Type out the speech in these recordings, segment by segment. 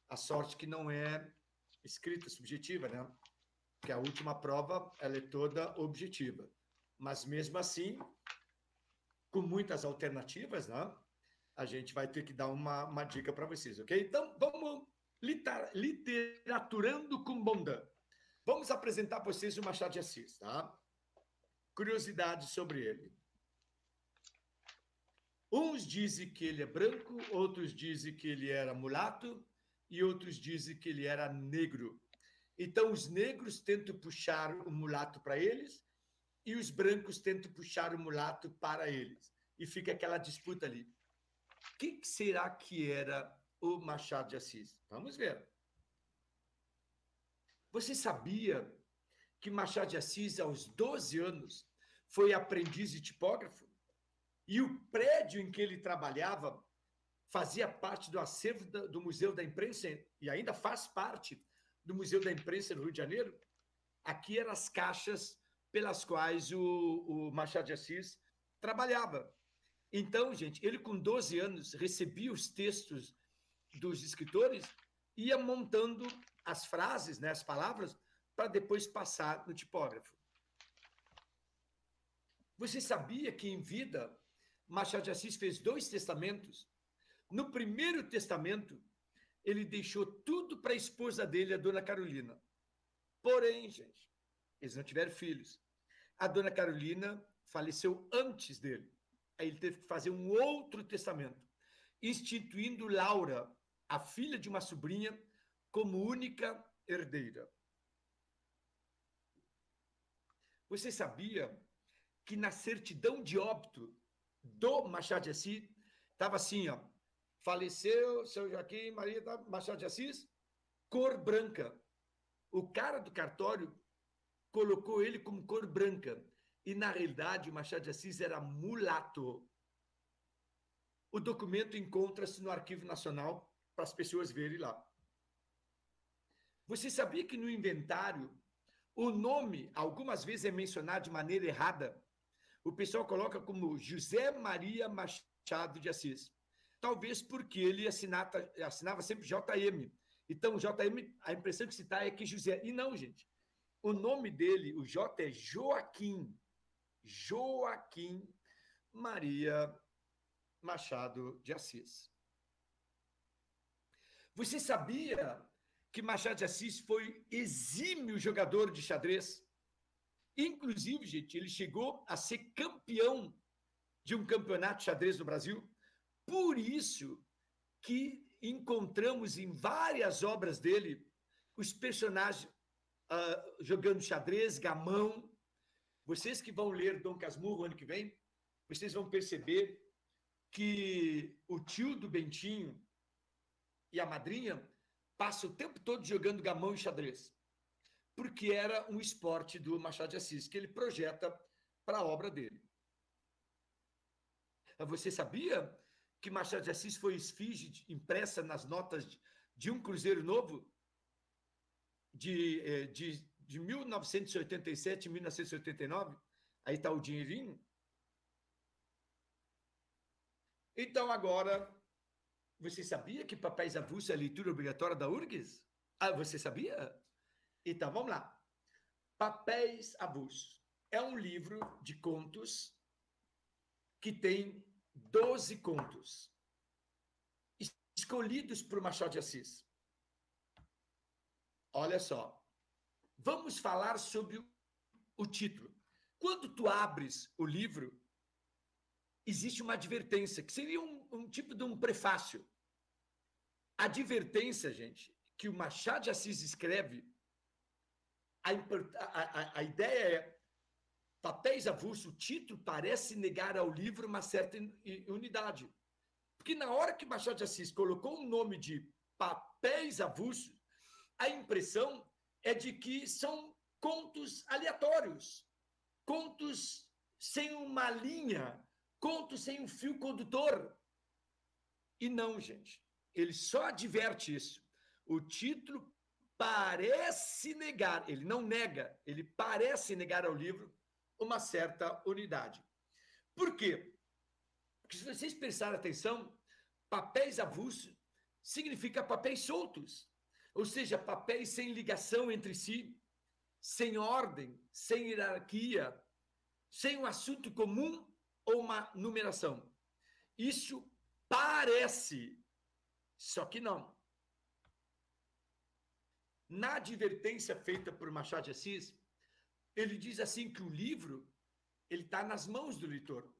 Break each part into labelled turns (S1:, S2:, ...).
S1: A sorte que não é escrita, subjetiva, né? Porque a última prova ela é toda objetiva. Mas, mesmo assim, com muitas alternativas, né? A gente vai ter que dar uma dica para vocês, ok? Então, vamos literaturando com Bondan. Vamos apresentar para vocês o Machado de Assis, tá? Curiosidades sobre ele. Uns dizem que ele é branco, outros dizem que ele era mulato e outros dizem que ele era negro. Então, os negros tentam puxar o mulato para eles e os brancos tentam puxar o mulato para eles. E fica aquela disputa ali. O que será que era o Machado de Assis? Vamos ver. Você sabia que Machado de Assis, aos 12 anos, foi aprendiz de tipógrafo? E o prédio em que ele trabalhava fazia parte do acervo do Museu da Imprensa, e ainda faz parte do Museu da Imprensa no Rio de Janeiro. Aqui eram as caixas pelas quais o Machado de Assis trabalhava. Então, gente, ele com 12 anos recebia os textos dos escritores, ia montando as frases, né, as palavras, para depois passar no tipógrafo. Você sabia que, em vida, Machado de Assis fez 2 testamentos? No primeiro testamento, ele deixou tudo para a esposa dele, a dona Carolina. Porém, gente, eles não tiveram filhos. A dona Carolina faleceu antes dele. Aí ele teve que fazer um outro testamento, instituindo Laura, a filha de uma sobrinha, como única herdeira. Você sabia que na certidão de óbito do Machado de Assis estava assim, ó, faleceu seu Joaquim Maria Machado de Assis, cor branca. O cara do cartório colocou ele como cor branca. E, na realidade, o Machado de Assis era mulato. O documento encontra-se no Arquivo Nacional para as pessoas verem lá. Você sabia que no inventário o nome algumas vezes é mencionado de maneira errada? O pessoal coloca como José Maria Machado de Assis. Talvez porque ele assinava sempre JM. Então, JM, a impressão que se dá é que José. E não, gente. O nome dele, o J é Joaquim. Joaquim Maria Machado de Assis. Você sabia que Machado de Assis foi exímio jogador de xadrez? Inclusive, gente, ele chegou a ser campeão de um campeonato de xadrez no Brasil. Por isso que encontramos em várias obras dele os personagens jogando xadrez, gamão. Vocês que vão ler Dom Casmurro ano que vem, vocês vão perceber que o tio do Bentinho e a madrinha passam o tempo todo jogando gamão e xadrez, porque era um esporte do Machado de Assis que ele projeta para a obra dele. Você sabia que Machado de Assis foi esfinge impressa nas notas de um cruzeiro novo de 1987 e 1989? Aí está o dinheirinho. Então, agora, você sabia que Papéis Avulsos é a leitura obrigatória da URGS? Ah, você sabia? Então, vamos lá. Papéis Avulsos é um livro de contos que tem 12 contos escolhidos por Machado de Assis. Olha só. Vamos falar sobre o título. Quando tu abres o livro, existe uma advertência, que seria um tipo de um prefácio. A advertência, gente, que o Machado de Assis escreve, a ideia é Papéis Avulsos, o título parece negar ao livro uma certa unidade. Porque na hora que Machado de Assis colocou o nome de Papéis Avulsos, a impressão é de que são contos aleatórios, contos sem uma linha, contos sem um fio condutor. E não, gente. Ele só adverte isso. O título parece negar, ele não nega, ele parece negar ao livro uma certa unidade. Por quê? Porque se vocês prestarem atenção, Papéis Avulsos significa papéis soltos, ou seja, papéis sem ligação entre si, sem ordem, sem hierarquia, sem um assunto comum ou uma numeração. Isso parece, só que não. Na advertência feita por Machado de Assis, ele diz assim que o livro ele está nas mãos do leitor.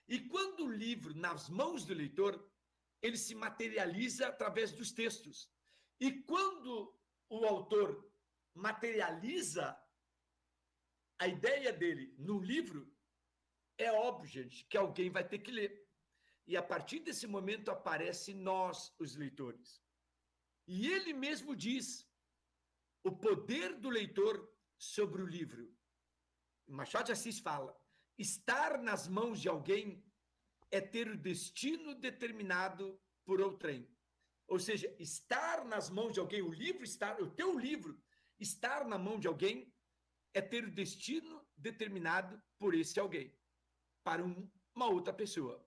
S1: E quando o livro nas mãos do leitor, ele se materializa através dos textos. E quando o autor materializa a ideia dele no livro, é óbvio, gente, que alguém vai ter que ler. E a partir desse momento aparece nós, os leitores. E ele mesmo diz o poder do leitor sobre o livro. Machado de Assis fala: estar nas mãos de alguém é ter o destino determinado por outrem. Ou seja, estar nas mãos de alguém, o teu livro estar na mão de alguém é ter o destino determinado por esse alguém, para uma outra pessoa.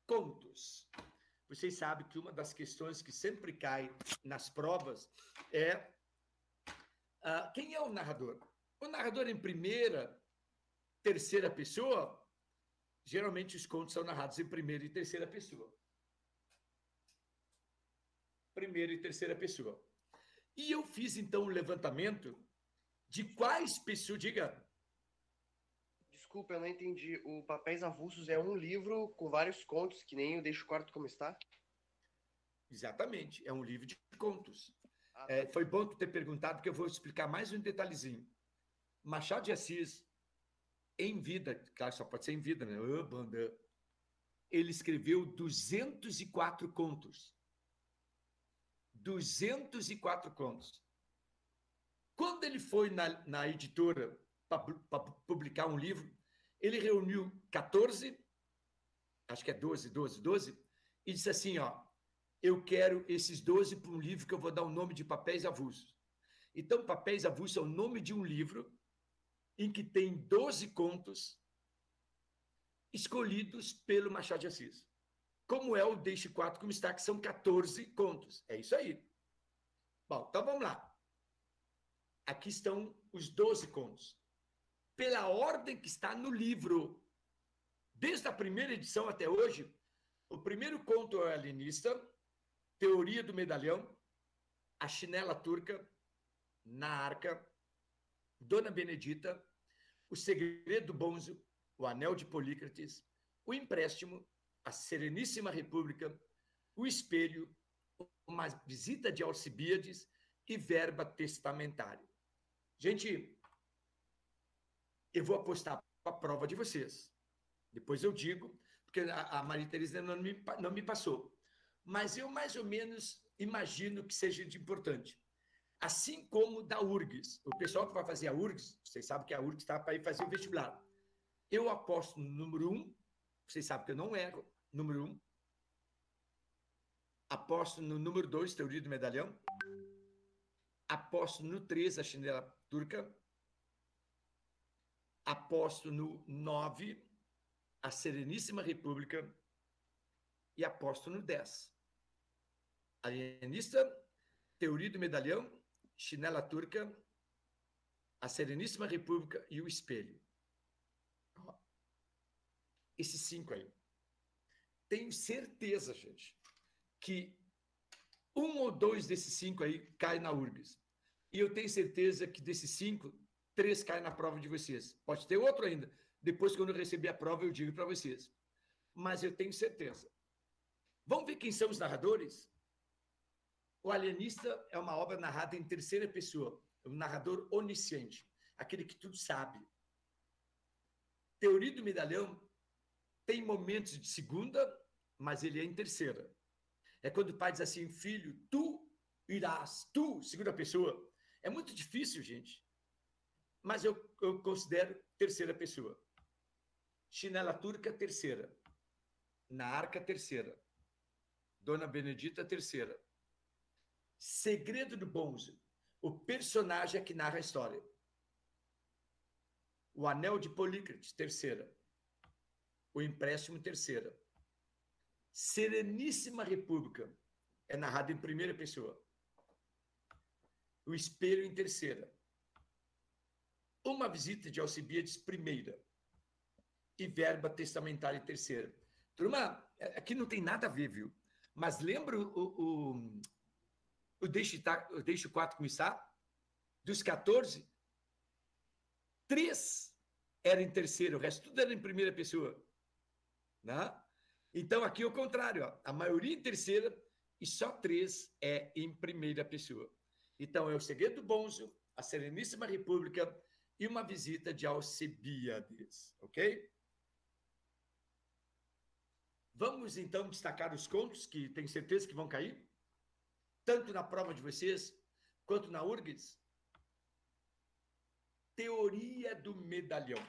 S1: Contos. Vocês sabem que uma das questões que sempre cai nas provas é quem é o narrador? O narrador em primeira, terceira pessoa, geralmente os contos são narrados em primeira e terceira pessoa. Primeira e terceira pessoa. E eu fiz, então, um levantamento de quais pessoas... Diga.
S2: Desculpa, eu não entendi. O Papéis Avulsos é um livro com vários contos, que nem o Deixa o Quarto Como Está?
S1: Exatamente, é um livro de contos.
S2: Ah, tá.
S1: Foi bom tu ter perguntado, porque eu vou explicar mais um detalhezinho. Machado de Assis, em vida, claro, só pode ser em vida, né? Ele escreveu 204 contos. 204 contos. Quando ele foi na editora para publicar um livro, ele reuniu 14, acho que é 12, e disse assim, ó, eu quero esses 12 para um livro que eu vou dar o nome de Papéis Avulsos. Então, Papéis Avulsos é o nome de um livro em que tem 12 contos escolhidos pelo Machado de Assis. Como é o Deixe 4 Como Está, que são 14 contos. É isso aí. Bom, então vamos lá. Aqui estão os 12 contos. Pela ordem que está no livro. Desde a primeira edição até hoje, o primeiro conto é o Alienista, Teoria do Medalhão, A Chinela Turca, Na Arca, Dona Benedita, O Segredo do Bonzo, O Anel de Polícrates, O Empréstimo, A Sereníssima República, O Espelho, Uma Visita de Alcibíades e Verba Testamentária. Gente, eu vou apostar para a prova de vocês. Depois eu digo, porque a Maria Teresa não me passou. Mas eu mais ou menos imagino que seja de importante. Assim como da URGS. O pessoal que vai fazer a URGS, vocês sabem que a URGS está para ir fazer o vestibular. Eu aposto no número 1, vocês sabem que eu não erro, número 1. Aposto no número 2, Teoria do Medalhão. Aposto no 3, A Chinela Turca. Aposto no 9, A Sereníssima República. E aposto no 10. Alienista, Teoria do Medalhão, Chinela Turca, A Sereníssima República e O Espelho. Esses 5 aí. Tenho certeza, gente, que um ou dois desses 5 aí cai na URGS. E eu tenho certeza que desses 5, 3 caem na prova de vocês. Pode ter outro ainda. Depois, quando eu receber a prova, eu digo para vocês. Mas eu tenho certeza. Vamos ver quem são os narradores? O Alienista é uma obra narrada em terceira pessoa. Um narrador onisciente. Aquele que tudo sabe. Teoria do Medalhão tem momentos de segunda, mas ele é em terceira. É quando o pai diz assim, filho, tu irás, tu, segunda pessoa. É muito difícil, gente. Mas eu considero terceira pessoa. Chinela Turca, terceira. Na Arca, terceira. Dona Benedita, terceira. Segredo do Bonzo. O personagem é que narra a história. O Anel de Polícrates, terceira. O Empréstimo, terceira. Sereníssima República é narrado em primeira pessoa. O Espelho em terceira. Uma Visita de Alcibiades, primeira. E Verba Testamentária em terceira. Turma, aqui não tem nada a ver, viu? Mas lembra o Deixe o 4 começar? Dos 14, 3 era em terceira, o resto tudo era em primeira pessoa. Né? Então, aqui é o contrário. Ó. A maioria em terceira e só 3 é em primeira pessoa. Então, é O Segredo do Bonzo, A Sereníssima República e Uma Visita de Alcibiades. Ok? Vamos, então, destacar os contos que tenho certeza que vão cair, tanto na prova de vocês, quanto na URGS. Teoria do Medalhão.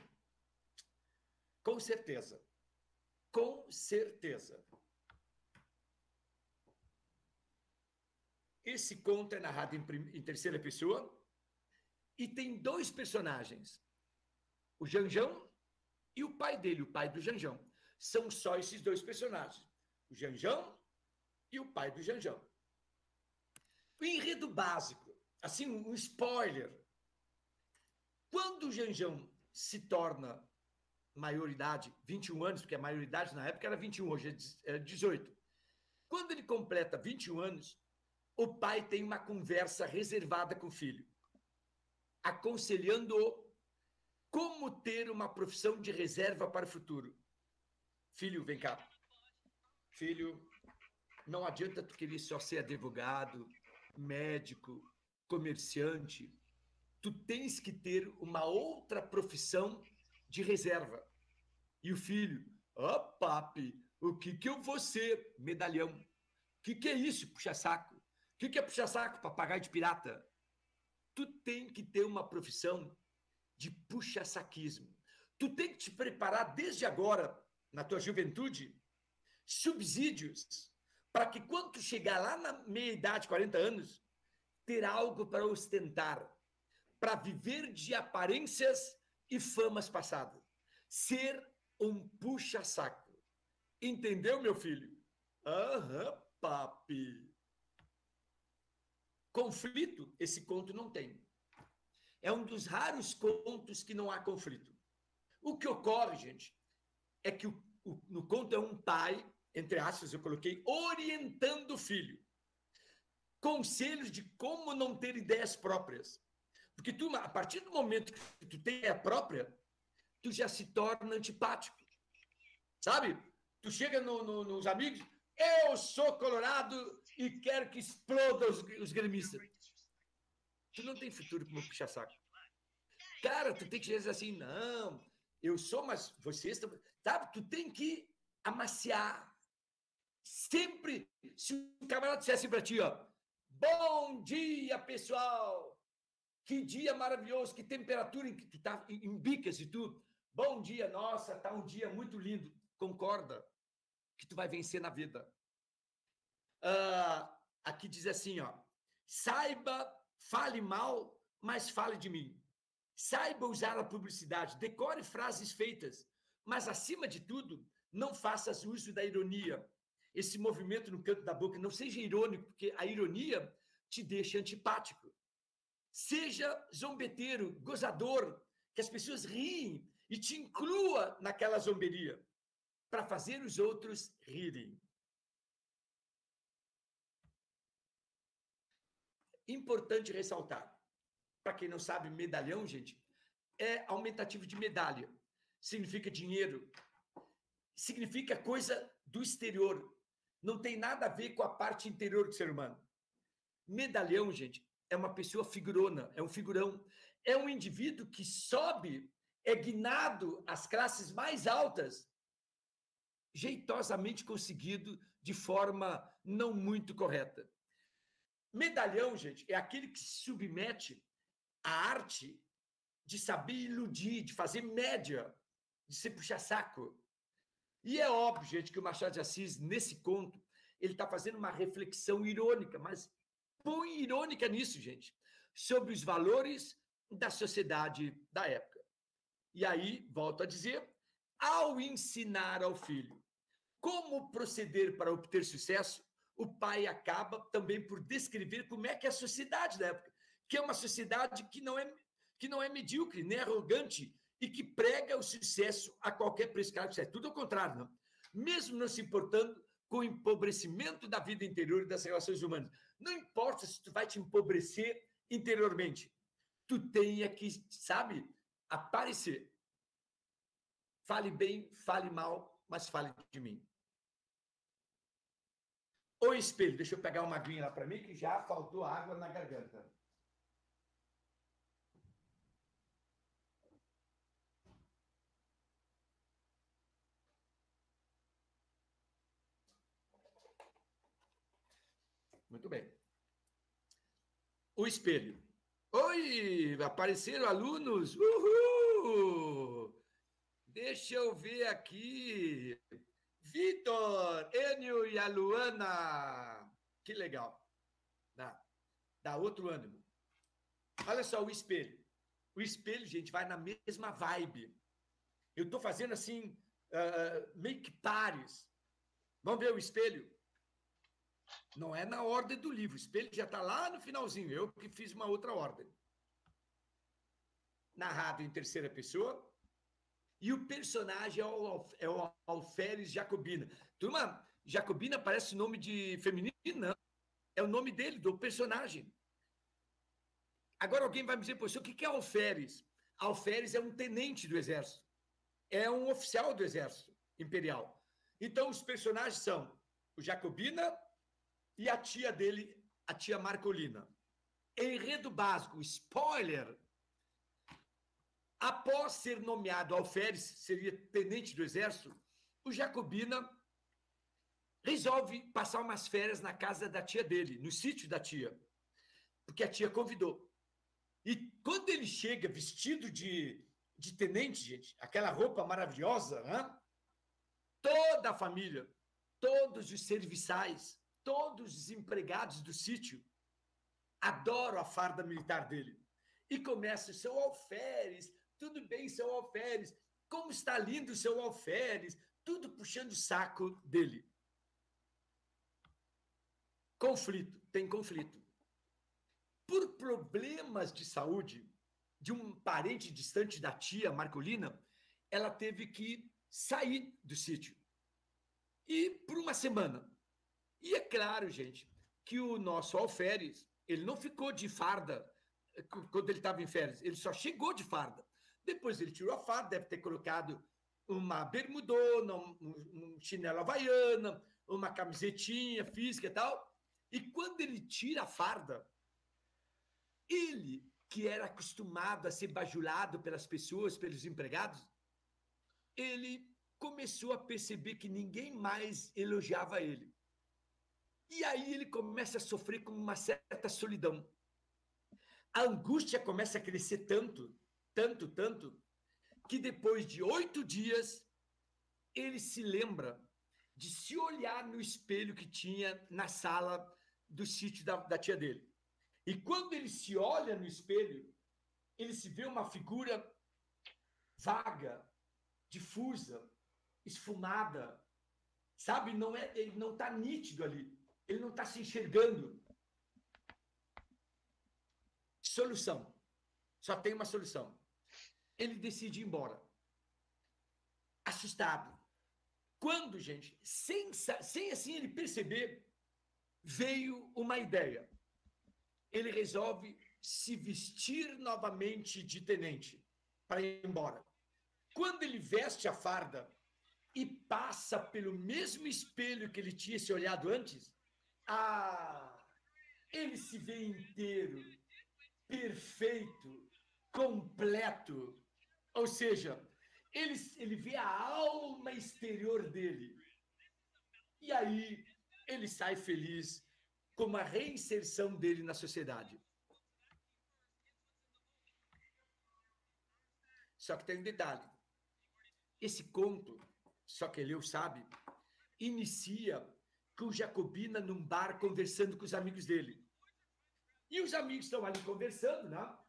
S1: Com certeza. Com certeza. Esse conto é narrado em terceira pessoa e tem 2 personagens. O Janjão e o pai dele, o pai do Janjão. São só esses 2 personagens. O Janjão e o pai do Janjão. O enredo básico, assim, um spoiler. Quando o Janjão se torna maioridade, 21 anos, porque a maioridade na época era 21, hoje é 18. Quando ele completa 21 anos, o pai tem uma conversa reservada com o filho, aconselhando-o como ter uma profissão de reserva para o futuro. Filho, vem cá. Filho, não adianta tu querer só ser advogado, médico, comerciante. Tu tens que ter uma outra profissão de reserva. E o filho, papi, o que eu vou ser? Medalhão. O que é isso, puxa-saco? O que é puxa-saco, papagaio de pirata? Tu tem que ter uma profissão de puxa-saquismo. Tu tem que te preparar desde agora, na tua juventude, subsídios, para que quando tu chegar lá na meia-idade, 40 anos, ter algo para ostentar, para viver de aparências e famas passadas. Ser um puxa-saco. Entendeu, meu filho? Aham, papi. Conflito, esse conto não tem. É um dos raros contos que não há conflito. O que ocorre, gente, é que no conto é um pai, entre aspas, eu coloquei, orientando o filho. Conselhos de como não ter ideias próprias. Porque tu, a partir do momento que tu tem ideia própria, tu já se torna antipático. Sabe? Tu chega nos amigos, eu sou colorado e quero que exploda os gremistas. Tu não tem futuro como puxa-saco. Cara, tu tem que dizer assim, não, eu sou, mas vocês... Sabe? Tu tem que amaciar. Sempre, se o camarada dissesse para ti, ó, bom dia, pessoal, que dia maravilhoso, que temperatura em que tu tá em Bicas e tu, bom dia, nossa, tá um dia muito lindo. Concorda que tu vai vencer na vida. Aqui diz assim, ó, saiba, fale mal, mas fale de mim. Saiba usar a publicidade, decore frases feitas, mas acima de tudo, não faças uso da ironia. Esse movimento no canto da boca, não seja irônico, porque a ironia te deixa antipático. Seja zombeteiro, gozador, que as pessoas riem e te inclua naquela zomberia, para fazer os outros rirem. Importante ressaltar, para quem não sabe, medalhão, gente, é aumentativo de medalha. Significa dinheiro, significa coisa do exterior. Não tem nada a ver com a parte interior do ser humano. Medalhão, gente, é uma pessoa figurona, é um figurão. É um indivíduo que sobe, é guinado às classes mais altas, jeitosamente conseguido de forma não muito correta. Medalhão, gente, é aquele que se submete à arte de saber iludir, de fazer média, de ser puxa-saco. E é óbvio, gente, que o Machado de Assis, nesse conto, ele está fazendo uma reflexão irônica, mas põe irônica nisso, gente, sobre os valores da sociedade da época. E aí, volto a dizer, ao ensinar ao filho, como proceder para obter sucesso, o pai acaba também por descrever como é que é a sociedade da época, que é uma sociedade que não é medíocre, nem arrogante, e que prega o sucesso a qualquer preço. É tudo ao contrário, não? Mesmo não se importando com o empobrecimento da vida interior e das relações humanas. Não importa se tu vai te empobrecer interiormente, tu tenha que, sabe, aparecer. Fale bem, fale mal, mas fale de mim. O espelho, deixa eu pegar uma aguinha lá para mim, que já faltou água na garganta. Muito bem. O espelho. Oi, apareceram alunos. Uhul! Deixa eu ver aqui. Vitor, Enio e a Luana. Que legal. Dá outro ânimo. Olha só o espelho. O espelho, gente, vai na mesma vibe. Eu estou fazendo assim, meio que pares. Vamos ver o espelho? Não é na ordem do livro. O espelho já está lá no finalzinho. Eu que fiz uma outra ordem. Narrado em terceira pessoa. E o personagem é o Alferes Jacobina. Turma, Jacobina parece nome de feminino, não. É o nome dele, do personagem. Agora alguém vai me dizer, poxa, o que é Alferes? Alferes é um tenente do exército. É um oficial do exército imperial. Então, os personagens são o Jacobina e a tia dele, a tia Marcolina. Enredo básico, spoiler. Após ser nomeado alferes, seria tenente do exército, o Jacobina resolve passar umas férias na casa da tia dele, no sítio da tia, porque a tia convidou. E quando ele chega vestido de tenente, gente, aquela roupa maravilhosa, né? Toda a família, todos os serviçais, todos os empregados do sítio adoram a farda militar dele. E começa, seu alferes, tudo bem, seu alferes, como está lindo o seu alferes, tudo puxando o saco dele. Conflito, tem conflito. Por problemas de saúde de um parente distante da tia Marcolina, ela teve que sair do sítio. E por uma semana. E é claro, gente, que o nosso alferes, ele não ficou de farda quando ele estava em férias, ele só chegou de farda. Depois ele tirou a farda, deve ter colocado uma bermudona, um chinelo havaiana, uma camisetinha física e tal. E quando ele tira a farda, ele, que era acostumado a ser bajulado pelas pessoas, pelos empregados, ele começou a perceber que ninguém mais elogiava ele. E aí ele começa a sofrer com uma certa solidão. A angústia começa a crescer tanto, que depois de 8 dias, ele se lembra de se olhar no espelho que tinha na sala do sítio da tia dele. E quando ele se olha no espelho, ele se vê uma figura vaga, difusa, esfumada, sabe? Ele não está nítido ali, ele não está se enxergando. Solução. Só tem uma solução. Ele decide ir embora. Assustado. Quando, gente, sem assim ele perceber, veio uma ideia. Ele resolve se vestir novamente de tenente para ir embora. Quando ele veste a farda e passa pelo mesmo espelho que ele tinha se olhado antes, ele se vê inteiro, perfeito, completo. Ou seja, ele vê a alma exterior dele. E aí ele sai feliz com a reinserção dele na sociedade. Só que tem um detalhe. Esse conto, só quem leu sabe, inicia com o Jacobina num bar conversando com os amigos dele. E os amigos estão ali conversando, né?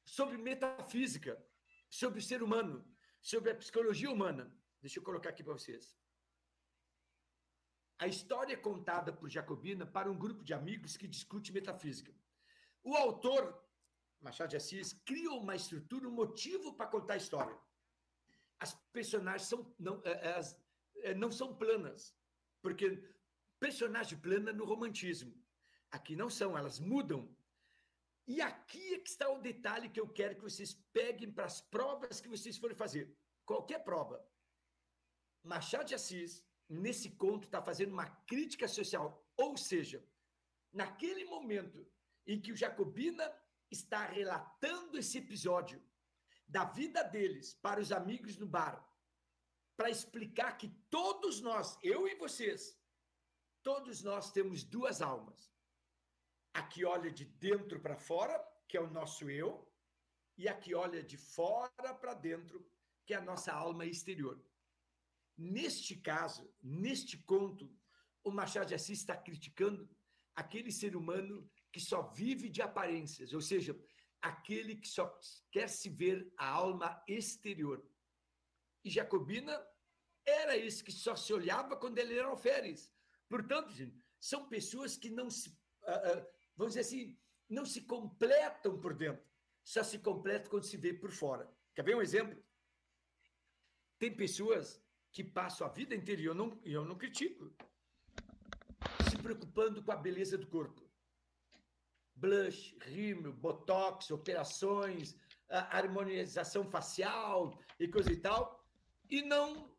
S1: Sobre metafísica, sobre o ser humano, sobre a psicologia humana. Deixa eu colocar aqui para vocês. A história é contada por Jacobina para um grupo de amigos que discute metafísica. O autor, Machado de Assis, cria uma estrutura, um motivo para contar a história. As personagens não são planas, porque personagem plana no romantismo. Aqui não são, elas mudam. E aqui é que está o detalhe que eu quero que vocês peguem para as provas que vocês forem fazer. Qualquer prova. Machado de Assis, nesse conto, está fazendo uma crítica social. Ou seja, naquele momento em que o Jacobina está relatando esse episódio da vida deles para os amigos no bar, para explicar que todos nós, eu e vocês, todos nós temos duas almas. A que olha de dentro para fora, que é o nosso eu, e a que olha de fora para dentro, que é a nossa alma exterior. Neste caso, neste conto, o Machado de Assis está criticando aquele ser humano que só vive de aparências, ou seja, aquele que só quer se ver a alma exterior. E Jacobina era esse que só se olhava quando ele era alferes. Portanto, gente, são pessoas que não se, vamos dizer assim, não se completam por dentro, só se completam quando se vê por fora. Quer ver um exemplo? Tem pessoas que passam a vida inteira, e eu não critico, se preocupando com a beleza do corpo. Blush, rímel, botox, operações, harmonização facial e coisa e tal, e não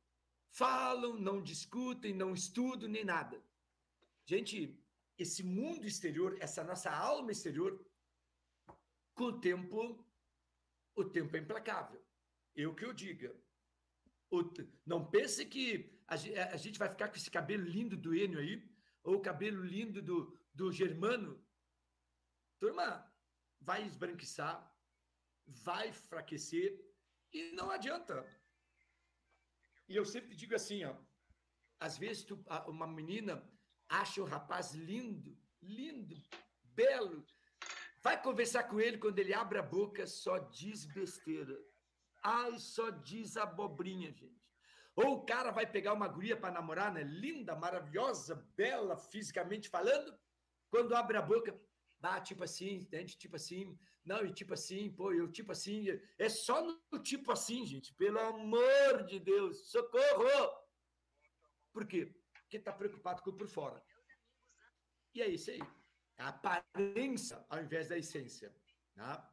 S1: falam, não discutem, não estudam, nem nada. Gente, esse mundo exterior, essa nossa alma exterior, com o tempo é implacável. Eu que eu diga. Não pense que a gente vai ficar com esse cabelo lindo do Enio aí, ou o cabelo lindo do Germano. Turma, vai esbranquiçar, vai enfraquecer, e não adianta. E eu sempre digo assim, ó, às vezes uma menina acha o rapaz lindo, belo, vai conversar com ele, quando ele abre a boca, só diz besteira. Ai, só diz abobrinha, gente. Ou o cara vai pegar uma guria para namorar, né? Linda, maravilhosa, bela, fisicamente falando, quando abre a boca, tipo assim, entende? Tipo assim, não, e tipo assim, pô, eu tipo assim, é só no tipo assim, gente, pelo amor de Deus, socorro! Por quê? Porque está preocupado com o por fora. E é isso aí. A aparência ao invés da essência. Tá?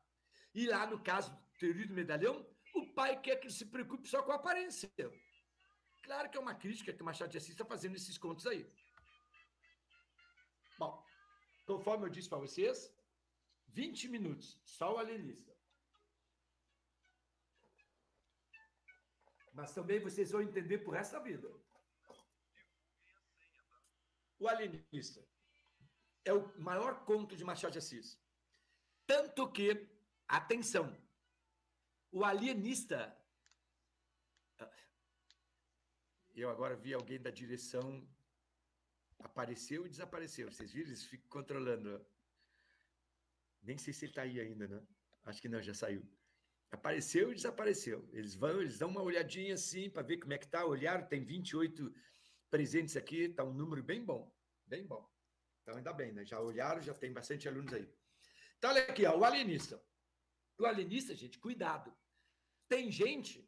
S1: E lá, no caso do teoria do medalhão, o pai quer que ele se preocupe só com a aparência. Claro que é uma crítica que o Machado de Assis está fazendo nesses contos aí. Bom, conforme eu disse para vocês, 20 minutos, só o alienista. Mas também vocês vão entender por resto da vida. O alienista é o maior conto de Machado de Assis. Tanto que, atenção, o alienista... Eu agora vi alguém da direção, apareceu e desapareceu. Vocês viram? Eles ficam controlando. Nem sei se ele está aí ainda, né? Acho que não, já saiu. Apareceu e desapareceu. Eles dão uma olhadinha assim para ver como é que está. Olharam, tem 28 presentes aqui, está um número bem bom. Bem bom. Então, ainda bem, né? Já olharam, já tem bastante alunos aí. Então, olha aqui, ó, o alienista. O alienista, gente, cuidado. Tem gente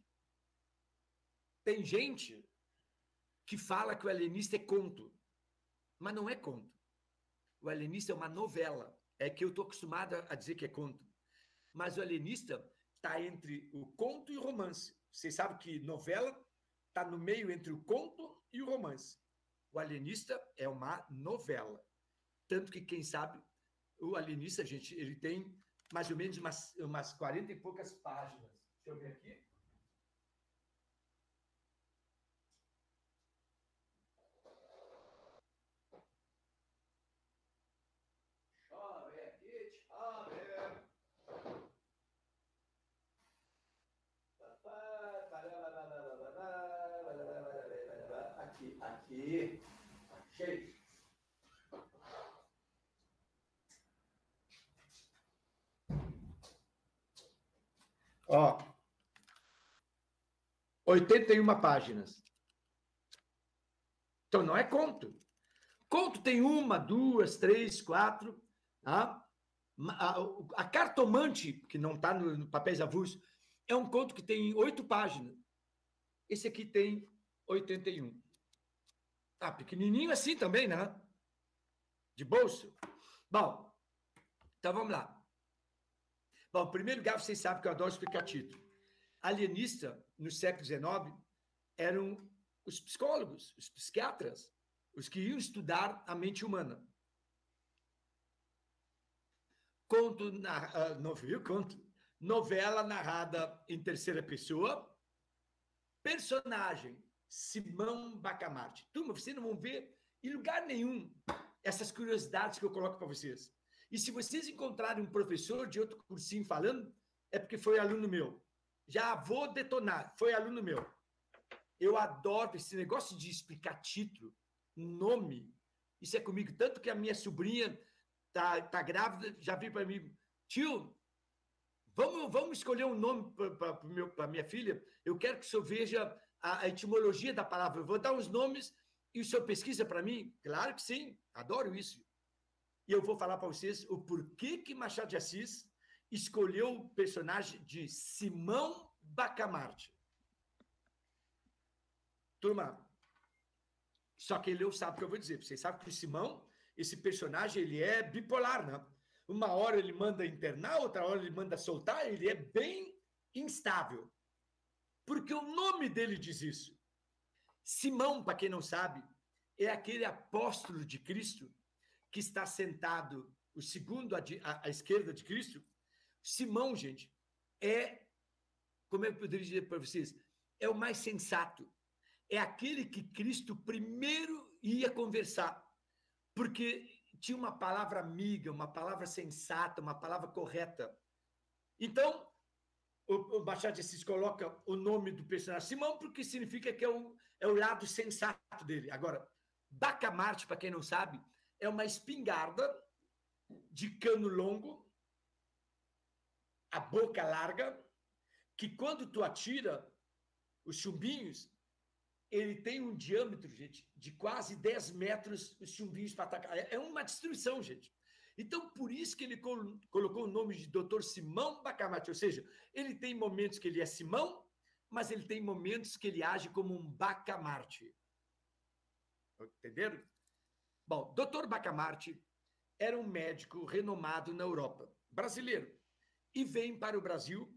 S1: que fala que o alienista é conto, mas não é conto. O alienista é uma novela. É que eu estou acostumado a dizer que é conto. Mas o alienista está entre o conto e o romance. Vocês sabem que novela está no meio entre o conto e o romance. O alienista é uma novela. Tanto que, quem sabe, o alienista, gente, ele tem mais ou menos umas 40 e poucas páginas. Deixa eu ver aqui. Aqui. Cheio. Ó. 81 páginas. Então, não é conto. Conto tem uma, duas, três, quatro. Tá? A Cartomante, que não está no Papéis Avulsos, é um conto que tem 8 páginas. Esse aqui tem 81. Ah, pequenininho assim também, né? De bolso. Bom, então vamos lá. Bom, em primeiro lugar, vocês sabem que eu adoro explicar título. Alienista, no século XIX, eram os psicólogos, os psiquiatras, os que iam estudar a mente humana. Novela narrada em terceira pessoa. Personagem, Simão Bacamarte. Turma, vocês não vão ver em lugar nenhum essas curiosidades que eu coloco para vocês. E se vocês encontrarem um professor de outro cursinho falando, é porque foi aluno meu. Já vou detonar, foi aluno meu. Eu adoro esse negócio de explicar título, nome. Isso é comigo. Tanto que a minha sobrinha tá grávida, já veio para mim, tio, vamos escolher um nome para minha filha. Eu quero que o senhor veja a etimologia da palavra. Eu vou dar os nomes e o senhor pesquisa para mim? Claro que sim, adoro isso. E eu vou falar para vocês o porquê que Machado de Assis escolheu o personagem de Simão Bacamarte. Turma, só que ele não sabe o que eu vou dizer. Vocês sabem que o Simão, esse personagem, ele é bipolar, né? Uma hora ele manda internar, outra hora ele manda soltar, ele é bem instável. Porque o nome dele diz isso. Simão, para quem não sabe, é aquele apóstolo de Cristo que está sentado, o segundo à esquerda de Cristo. Simão, gente, é, como eu poderia dizer para vocês, é o mais sensato. É aquele que Cristo primeiro ia conversar, porque tinha uma palavra amiga, uma palavra sensata, uma palavra correta. Então, o Machado de Assis coloca o nome do personagem Simão, porque significa que é o lado sensato dele. Agora, Bacamarte, para quem não sabe, é uma espingarda de cano longo, a boca larga, que quando tu atira os chumbinhos, ele tem um diâmetro, gente, de quase 10 metros os chumbinhos para atacar. É uma destruição, gente. Então, por isso que ele colocou o nome de Dr. Simão Bacamarte, ou seja, ele tem momentos que ele é Simão, mas ele tem momentos que ele age como um Bacamarte. Entenderam? Bom, Dr. Bacamarte era um médico renomado na Europa, brasileiro, e vem para o Brasil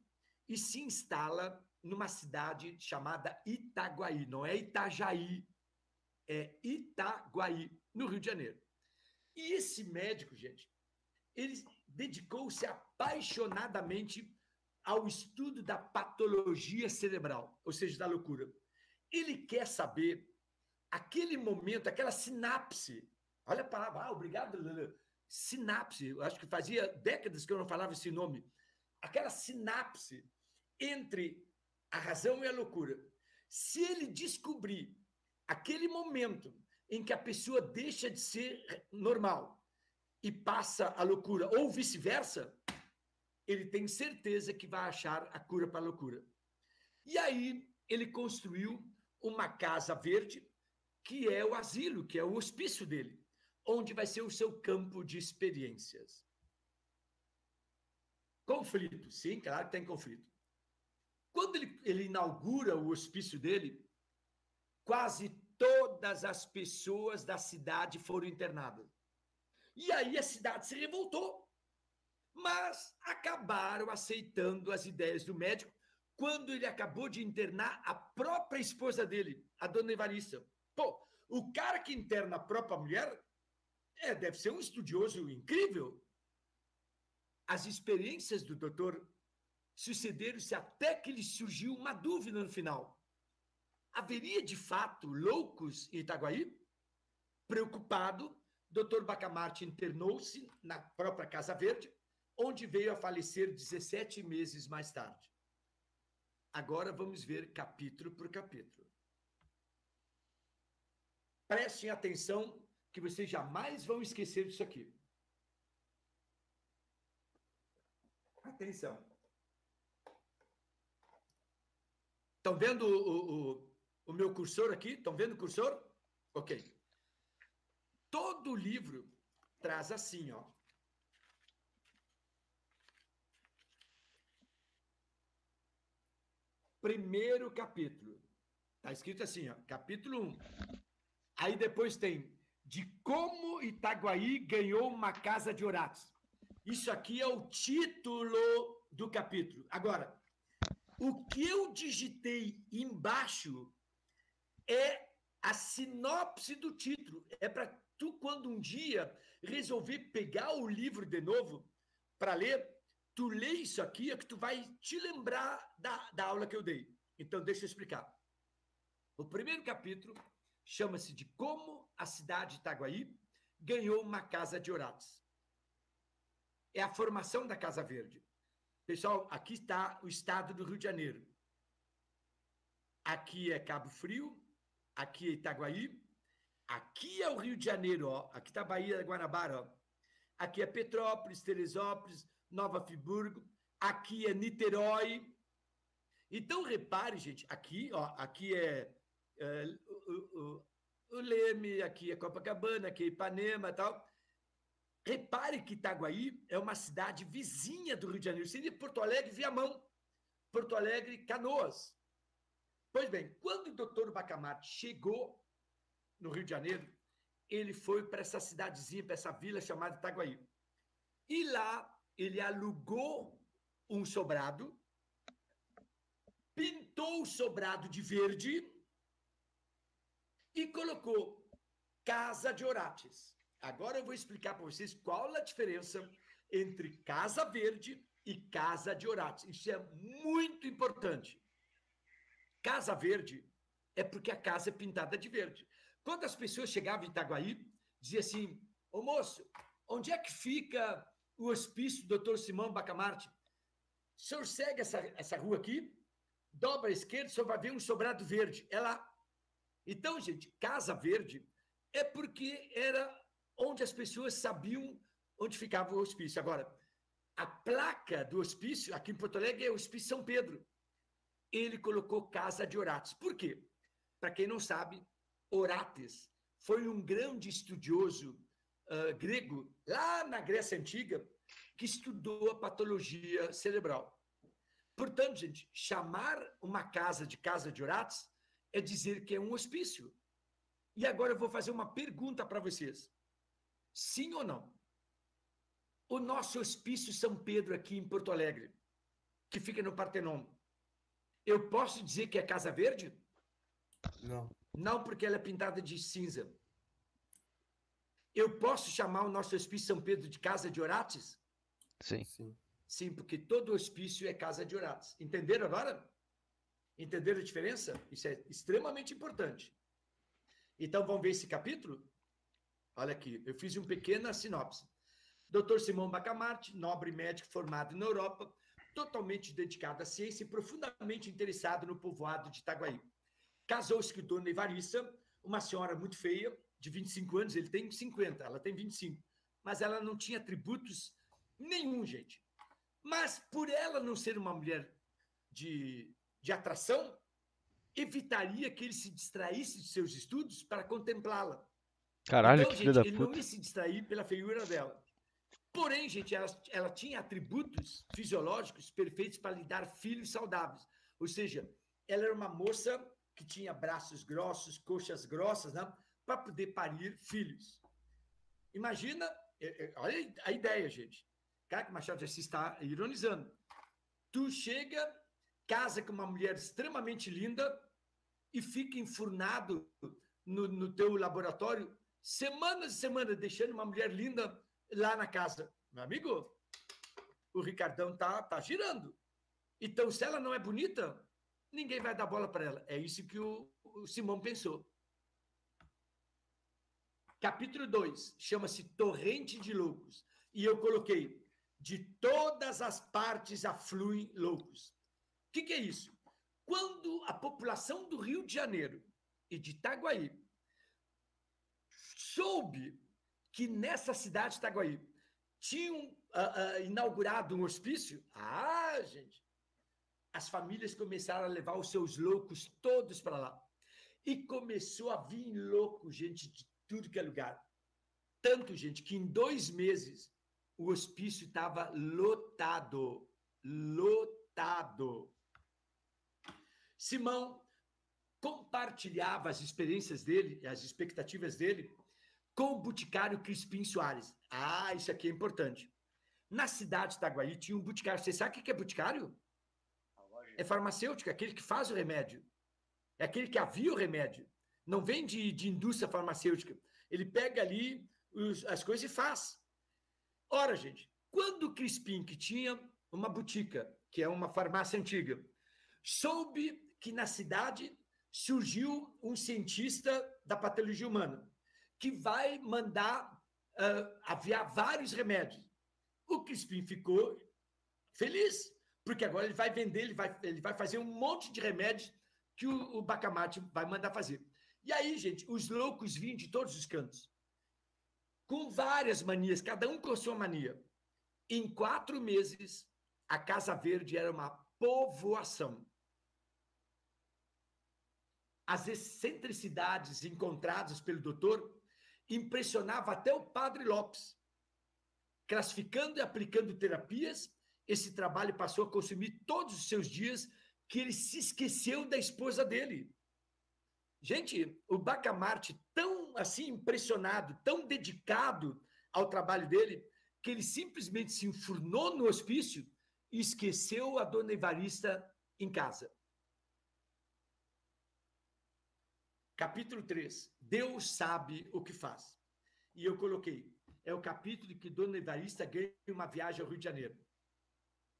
S1: e se instala numa cidade chamada Itaguaí. Não é Itajaí, é Itaguaí, no Rio de Janeiro. E esse médico, gente, ele dedicou-se apaixonadamente ao estudo da patologia cerebral, ou seja, da loucura. Ele quer saber aquele momento, aquela sinapse. Olha a palavra, obrigado, Lula. Sinapse, eu acho que fazia décadas que eu não falava esse nome. Aquela sinapse entre a razão e a loucura. Se ele descobrir aquele momento em que a pessoa deixa de ser normal e passa a loucura, ou vice-versa, ele tem certeza que vai achar a cura para a loucura. E aí ele construiu uma casa verde, que é o asilo, que é o hospício dele, onde vai ser o seu campo de experiências. Conflito, sim, claro que tem conflito. Quando ele inaugura o hospício dele, quase todas as pessoas da cidade foram internadas. E aí a cidade se revoltou, mas acabaram aceitando as ideias do médico quando ele acabou de internar a própria esposa dele, a dona Evarista. Pô, o cara que interna a própria mulher deve ser um estudioso incrível. As experiências do doutor sucederam-se até que lhe surgiu uma dúvida no final. Haveria, de fato, loucos em Itaguaí? Preocupado, Dr. Bacamarte internou-se na própria Casa Verde, onde veio a falecer 17 meses mais tarde. Agora vamos ver capítulo por capítulo. Prestem atenção, que vocês jamais vão esquecer disso aqui. Atenção. Estão vendo o meu cursor aqui? Estão vendo o cursor? Ok. todo o livro traz assim, ó. Primeiro capítulo. Está escrito assim, ó, capítulo 1. Aí depois tem de como Itaguaí ganhou uma casa de Horácio. Isso aqui é o título do capítulo. Agora, o que eu digitei embaixo é a sinopse do título. É para tu, quando um dia resolver pegar o livro de novo para ler, tu lê isso aqui, é que tu vai te lembrar da aula que eu dei. Então, deixa eu explicar. O primeiro capítulo chama-se de Como a cidade de Itaguaí ganhou uma casa de Horácio. É a formação da Casa Verde. Pessoal, aqui está o estado do Rio de Janeiro. Aqui é Cabo Frio, aqui é Itaguaí, aqui é o Rio de Janeiro, ó. Aqui está a Baía da Guanabara, ó. Aqui é Petrópolis, Teresópolis, Nova Friburgo, aqui é Niterói. Então, repare, gente, aqui, ó, aqui é o Leme, aqui é Copacabana, aqui é Ipanema e tal. Repare que Itaguaí é uma cidade vizinha do Rio de Janeiro, seria Porto Alegre, Viamão, Porto Alegre, Canoas. Pois bem, quando o doutor Bacamarte chegou no Rio de Janeiro, ele foi para essa cidadezinha, para essa vila chamada Itaguaí. E lá ele alugou um sobrado, pintou o sobrado de verde e colocou Casa de Horácio. Agora eu vou explicar para vocês qual a diferença entre Casa Verde e Casa de Horácio. Isso é muito importante. Casa Verde é porque a casa é pintada de verde. Quando as pessoas chegavam em Itaguaí, dizia assim, ô moço, onde é que fica o hospício do Dr. Simão Bacamarte? O senhor segue essa rua aqui, dobra à esquerda, o senhor vai ver um sobrado verde. É lá. Então, gente, Casa Verde é porque era onde as pessoas sabiam onde ficava o hospício. Agora, a placa do hospício, aqui em Porto Alegre, é o Hospício São Pedro. Ele colocou Casa de Horácio. Por quê? Para quem não sabe, Orates foi um grande estudioso grego, lá na Grécia Antiga, que estudou a patologia cerebral. Portanto, gente, chamar uma casa de Horácio é dizer que é um hospício. E agora eu vou fazer uma pergunta para vocês. Sim ou não? O nosso hospício São Pedro aqui em Porto Alegre, que fica no Partenon, eu posso dizer que é Casa Verde?
S3: Não.
S1: Não, porque ela é pintada de cinza. Eu posso chamar o nosso hospício São Pedro de Casa de Horácio?
S4: Sim.
S3: Sim.
S1: Sim, porque todo hospício é Casa de Horácio. Entenderam agora? Entenderam a diferença? Isso é extremamente importante. Então, vamos ver esse capítulo? Olha aqui, eu fiz uma pequena sinopse. Dr. Simão Bacamarte, nobre médico formado na Europa, totalmente dedicado à ciência e profundamente interessado no povoado de Itaguaí. Casou-se com Dona Evarissa, uma senhora muito feia, de 25 anos, ele tem 50, ela tem 25, mas ela não tinha atributos nenhum, gente. Mas por ela não ser uma mulher de atração, evitaria que ele se distraísse de seus estudos para contemplá-la.
S4: Caralho,
S1: Então,
S4: que filho
S1: gente,
S4: da
S1: ele não
S4: puta.
S1: ia se distrair pela feiura dela. Porém, gente, ela tinha atributos fisiológicos perfeitos para lhe dar filhos saudáveis. Ou seja, ela era uma moça que tinha braços grossos, coxas grossas, né, para poder parir filhos. Imagina, olha a ideia, gente. Cara, que Machado de Assis está ironizando. Tu chega, casa com uma mulher extremamente linda e fica enfurnado no teu laboratório semanas e semanas, deixando uma mulher linda lá na casa. Meu amigo, o Ricardão tá girando. Então, se ela não é bonita, ninguém vai dar bola para ela. É isso que o Simão pensou. Capítulo 2, chama-se Torrente de Loucos. E eu coloquei, de todas as partes afluem loucos. O que é isso? Quando a população do Rio de Janeiro e de Itaguaí soube que nessa cidade de Itaguaí tinham inaugurado um hospício, gente, as famílias começaram a levar os seus loucos todos para lá. E começou a vir louco, gente, de tudo que é lugar. Tanto, gente, que em 2 meses o hospício estava lotado. Lotado. Simão compartilhava as experiências dele, as expectativas dele, com o boticário Crispim Soares. Ah, isso aqui é importante. Na cidade de Itaguaí tinha um boticário. Você sabe o que é boticário? É farmacêutico, é aquele que faz o remédio. É aquele que avia o remédio. Não vem de indústria farmacêutica. Ele pega ali as coisas e faz. Ora, gente, quando o Crispim, que tinha uma botica, que é uma farmácia antiga, soube que na cidade surgiu um cientista da patologia humana que vai mandar aviar vários remédios. O Crispim ficou feliz, porque agora ele vai vender, ele vai fazer um monte de remédios que o Bacamarte vai mandar fazer. E aí, gente, os loucos vinham de todos os cantos, com várias manias, cada um com a sua mania. Em 4 meses, a Casa Verde era uma povoação. As excentricidades encontradas pelo doutor impressionavam até o padre Lopes. Classificando e aplicando terapias, esse trabalho passou a consumir todos os seus dias, que ele se esqueceu da esposa dele. Gente, o Bacamarte, tão assim impressionado, tão dedicado ao trabalho dele, que ele simplesmente se enfurnou no hospício e esqueceu a dona Evarista em casa. Capítulo 3. Deus sabe o que faz. E eu coloquei, é o capítulo em que dona Evarista ganha uma viagem ao Rio de Janeiro.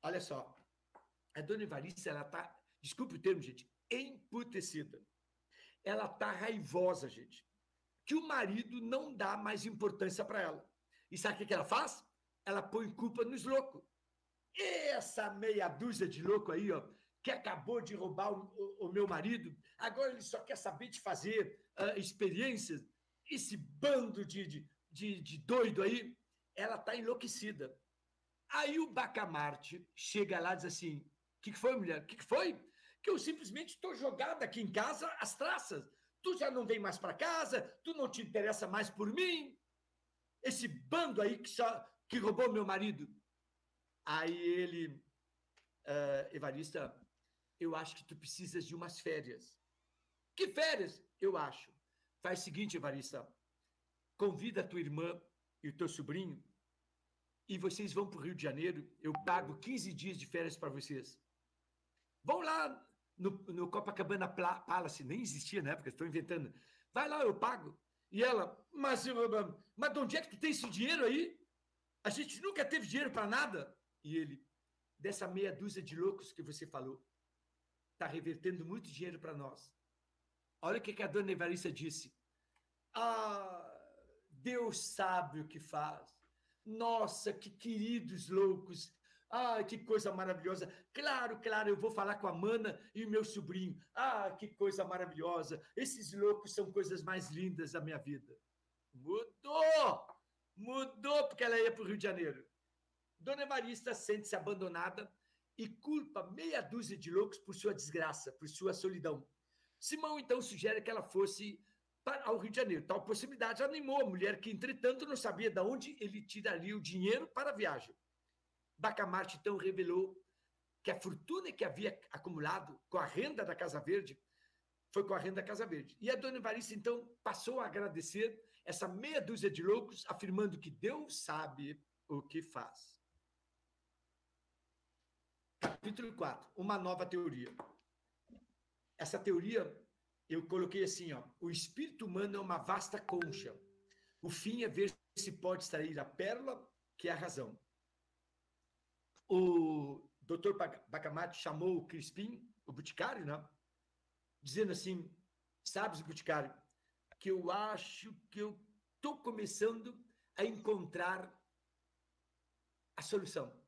S1: Olha só, a dona Evarista, ela está, desculpe o termo, gente, emputecida. Ela está raivosa, gente, que o marido não dá mais importância para ela. E sabe o que ela faz? Ela põe culpa nos loucos. E essa meia dúzia de louco aí, ó, que acabou de roubar o meu marido, agora ele só quer saber de fazer experiências, esse bando de doido aí, ela está enlouquecida. Aí o Bacamarte chega lá e diz assim, o que foi, mulher? O que foi? Que eu simplesmente estou jogada aqui em casa às traças. Tu já não vem mais para casa, tu não te interessa mais por mim. Esse bando aí que roubou meu marido. Aí ele, Evarista, eu acho que tu precisas de umas férias. Que férias? Eu acho. Faz o seguinte, Evarista, convida a tua irmã e o teu sobrinho e vocês vão para o Rio de Janeiro, eu pago 15 dias de férias para vocês. Vão lá no Copacabana Palace, nem existia na época, estou inventando. Vai lá, eu pago. E ela, mas de onde é que tu tem esse dinheiro aí? A gente nunca teve dinheiro para nada. E ele, dessa meia dúzia de loucos que você falou, está revertendo muito dinheiro para nós. Olha o que a dona Evarista disse. Ah, Deus sabe o que faz. Nossa, que queridos loucos. Ah, que coisa maravilhosa. Claro, eu vou falar com a mana e o meu sobrinho. Ah, que coisa maravilhosa. Esses loucos são coisas mais lindas da minha vida. Mudou porque ela ia para o Rio de Janeiro. Dona Evarista sente-se abandonada e culpa meia dúzia de loucos por sua desgraça, por sua solidão. Simão, então, sugere que ela fosse ao Rio de Janeiro. Tal possibilidade animou a mulher, que, entretanto, não sabia de onde ele tiraria o dinheiro para a viagem. Bacamarte, então, revelou que a fortuna que havia acumulado com a renda da Casa Verde foi com a renda da Casa Verde. E a dona Evarista, então, passou a agradecer essa meia dúzia de loucos, afirmando que Deus sabe o que faz. Capítulo 4, uma nova teoria. Essa teoria, eu coloquei assim, ó, o espírito humano é uma vasta concha. O fim é ver se pode extrair a pérola, que é a razão. O doutor Bacamarte chamou o Crispim, o boticário, né? Dizendo assim, sabes, boticário, que eu acho que eu estou começando a encontrar a solução.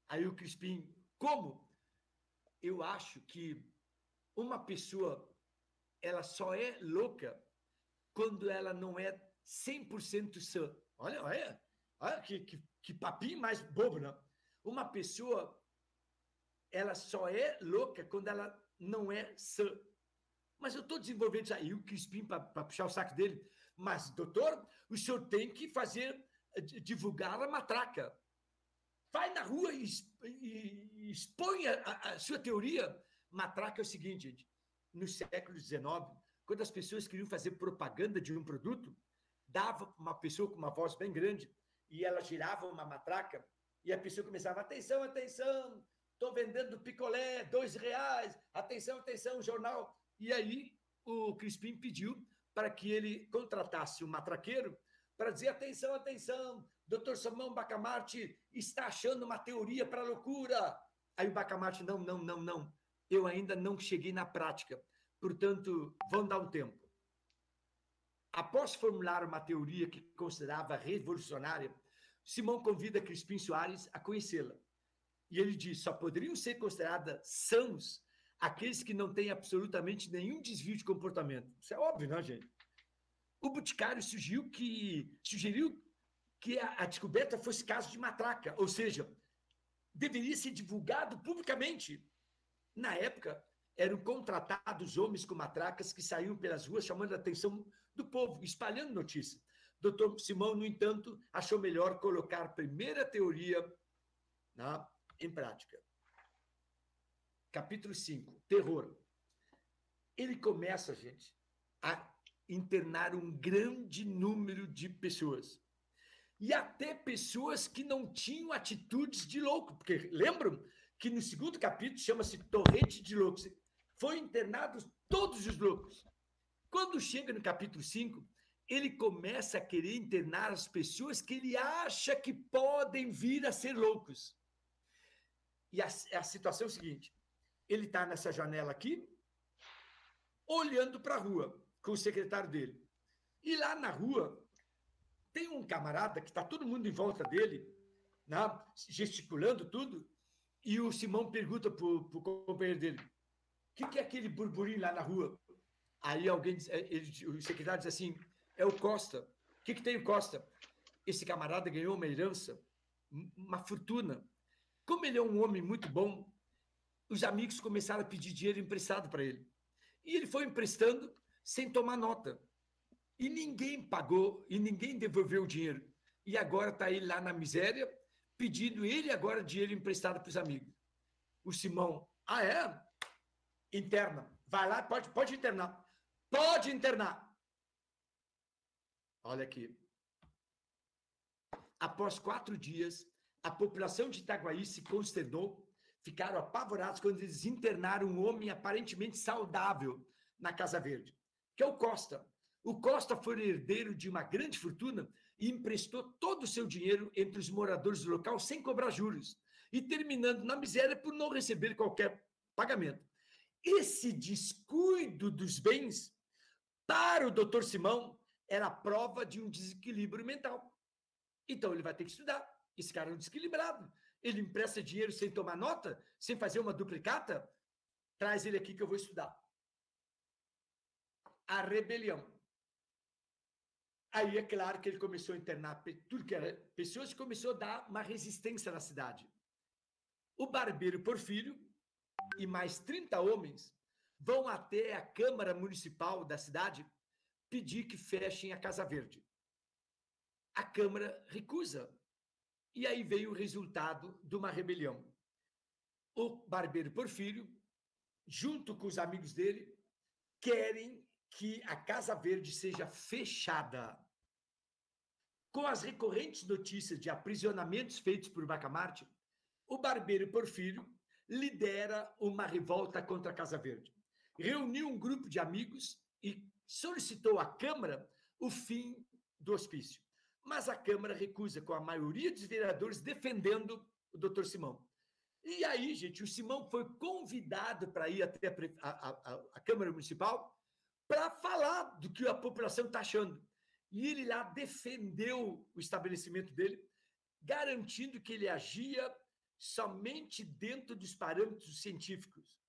S1: Aí o Crispim, como? Eu acho que uma pessoa, ela só é louca quando ela não é 100% sã. Olha que papinho mais bobo, né? Uma pessoa, ela só é louca quando ela não é sã. Mas eu estou desenvolvendo isso aí. E o Crispim, para puxar o saco dele, Mas, doutor, o senhor tem que divulgar a matraca. Vai na rua e expõe a sua teoria. Matraca é o seguinte, gente, no século XIX, quando as pessoas queriam fazer propaganda de um produto, dava uma pessoa com uma voz bem grande e ela girava uma matraca e a pessoa começava, atenção, atenção, estou vendendo picolé, R$2, atenção, atenção, jornal. E aí o Crispim pediu para que ele contratasse um matraqueiro para dizer, atenção, atenção, Dr. Simão Bacamarte está achando uma teoria para a loucura. Aí o Bacamarte, não, eu ainda não cheguei na prática, portanto, vão dar um tempo. Após formular uma teoria que considerava revolucionária, Simão convida Crispim Soares a conhecê-la. E ele diz, só poderiam ser consideradas sãos aqueles que não têm absolutamente nenhum desvio de comportamento. Isso é óbvio, não, gente? O Boticário sugeriu que a descoberta fosse caso de matraca, ou seja, deveria ser divulgado publicamente. Na época, eram contratados homens com matracas que saíam pelas ruas chamando a atenção do povo, espalhando notícias. Dr. Simão, no entanto, achou melhor colocar a primeira teoria em prática. Capítulo 5, terror. Ele começa, gente, a internar um grande número de pessoas. E até pessoas que não tinham atitudes de louco, porque lembram que no segundo capítulo chama-se Torrente de Loucos. Foram internados todos os loucos. Quando chega no capítulo 5, ele começa a querer internar as pessoas que ele acha que podem vir a ser loucos. E a situação é o seguinte, ele está nessa janela aqui, olhando para a rua, com o secretário dele. E lá na rua, tem um camarada que está todo mundo em volta dele, gesticulando tudo, e o Simão pergunta para o companheiro dele, o que é aquele burburinho lá na rua? Aí o secretário diz assim, é o Costa. O que tem o Costa? Esse camarada ganhou uma herança, uma fortuna. Como ele é um homem muito bom, os amigos começaram a pedir dinheiro emprestado para ele. E ele foi emprestando sem tomar nota. E ninguém pagou, e ninguém devolveu o dinheiro. E agora está ele lá na miséria, pedindo ele agora dinheiro emprestado para os amigos. O Simão, interna. Vai lá, pode internar. Pode internar. Olha aqui. Após 4 dias, a população de Itaguaí se consternou, ficaram apavorados quando eles internaram um homem aparentemente saudável na Casa Verde, que é o Costa. O Costa foi herdeiro de uma grande fortuna e emprestou todo o seu dinheiro entre os moradores do local sem cobrar juros, e terminando na miséria por não receber qualquer pagamento. Esse descuido dos bens, para o Dr. Simão, era prova de um desequilíbrio mental. Então, ele vai ter que estudar. Esse cara é um desequilibrado. Ele empresta dinheiro sem tomar nota, sem fazer uma duplicata. Traz ele aqui que eu vou estudar. A rebelião. Aí é claro que ele começou a internar tudo que era pessoas e começou a dar uma resistência na cidade. O barbeiro Porfírio e mais 30 homens vão até a Câmara Municipal da cidade pedir que fechem a Casa Verde. A Câmara recusa. E aí veio o resultado de uma rebelião. O barbeiro Porfírio, junto com os amigos dele, querem que a Casa Verde seja fechada. Com as recorrentes notícias de aprisionamentos feitos por Bacamarte, o barbeiro Porfírio lidera uma revolta contra a Casa Verde. Reuniu um grupo de amigos e solicitou à Câmara o fim do hospício. Mas a Câmara recusa, com a maioria dos vereadores defendendo o doutor Simão. E aí, gente, o Simão foi convidado para ir até a Câmara Municipal para falar do que a população está achando. E ele lá defendeu o estabelecimento dele, garantindo que ele agia somente dentro dos parâmetros científicos.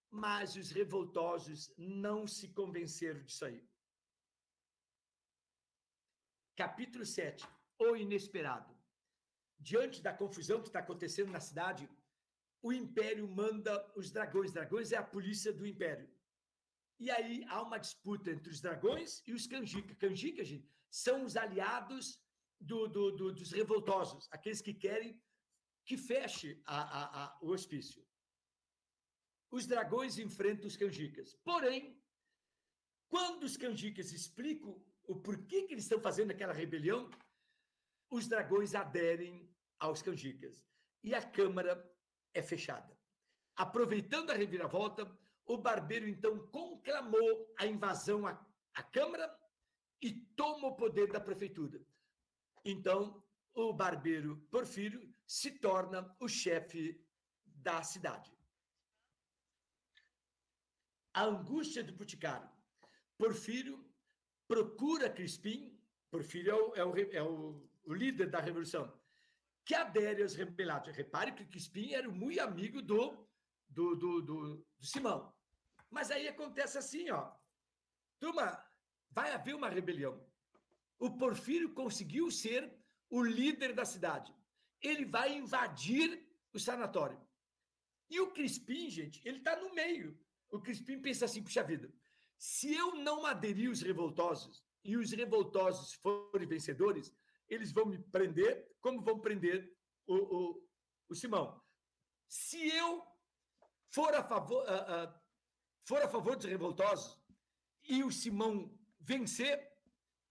S1: Mas os revoltosos não se convenceram disso aí. Capítulo 7, o inesperado. Diante da confusão que está acontecendo na cidade, o Império manda os dragões. Dragões é a polícia do Império. E aí há uma disputa entre os dragões e os canjicas. Canjicas, gente, são os aliados dos revoltosos, aqueles que querem que feche o hospício. Os dragões enfrentam os canjicas. Porém, quando os canjicas explicam o porquê que eles estão fazendo aquela rebelião, os dragões aderem aos canjicas. E a Câmara é fechada. Aproveitando a reviravolta, o barbeiro, então, conclamou a invasão à Câmara e toma o poder da prefeitura. Então, o barbeiro Porfírio se torna o chefe da cidade. A angústia do Boticário. Porfírio procura Crispim, Porfírio é o líder da revolução, que adere aos rebelados. Repare que Crispim era muito amigo do Simão. Mas aí acontece assim, ó. Turma, vai haver uma rebelião. O Porfírio conseguiu ser o líder da cidade. Ele vai invadir o sanatório. E o Crispim, gente, ele está no meio. O Crispim pensa assim, puxa vida, se eu não aderir os revoltosos e os revoltosos forem vencedores, eles vão me prender, como vão prender o Simão. Se eu for a favor dos revoltosos e o Simão vencer,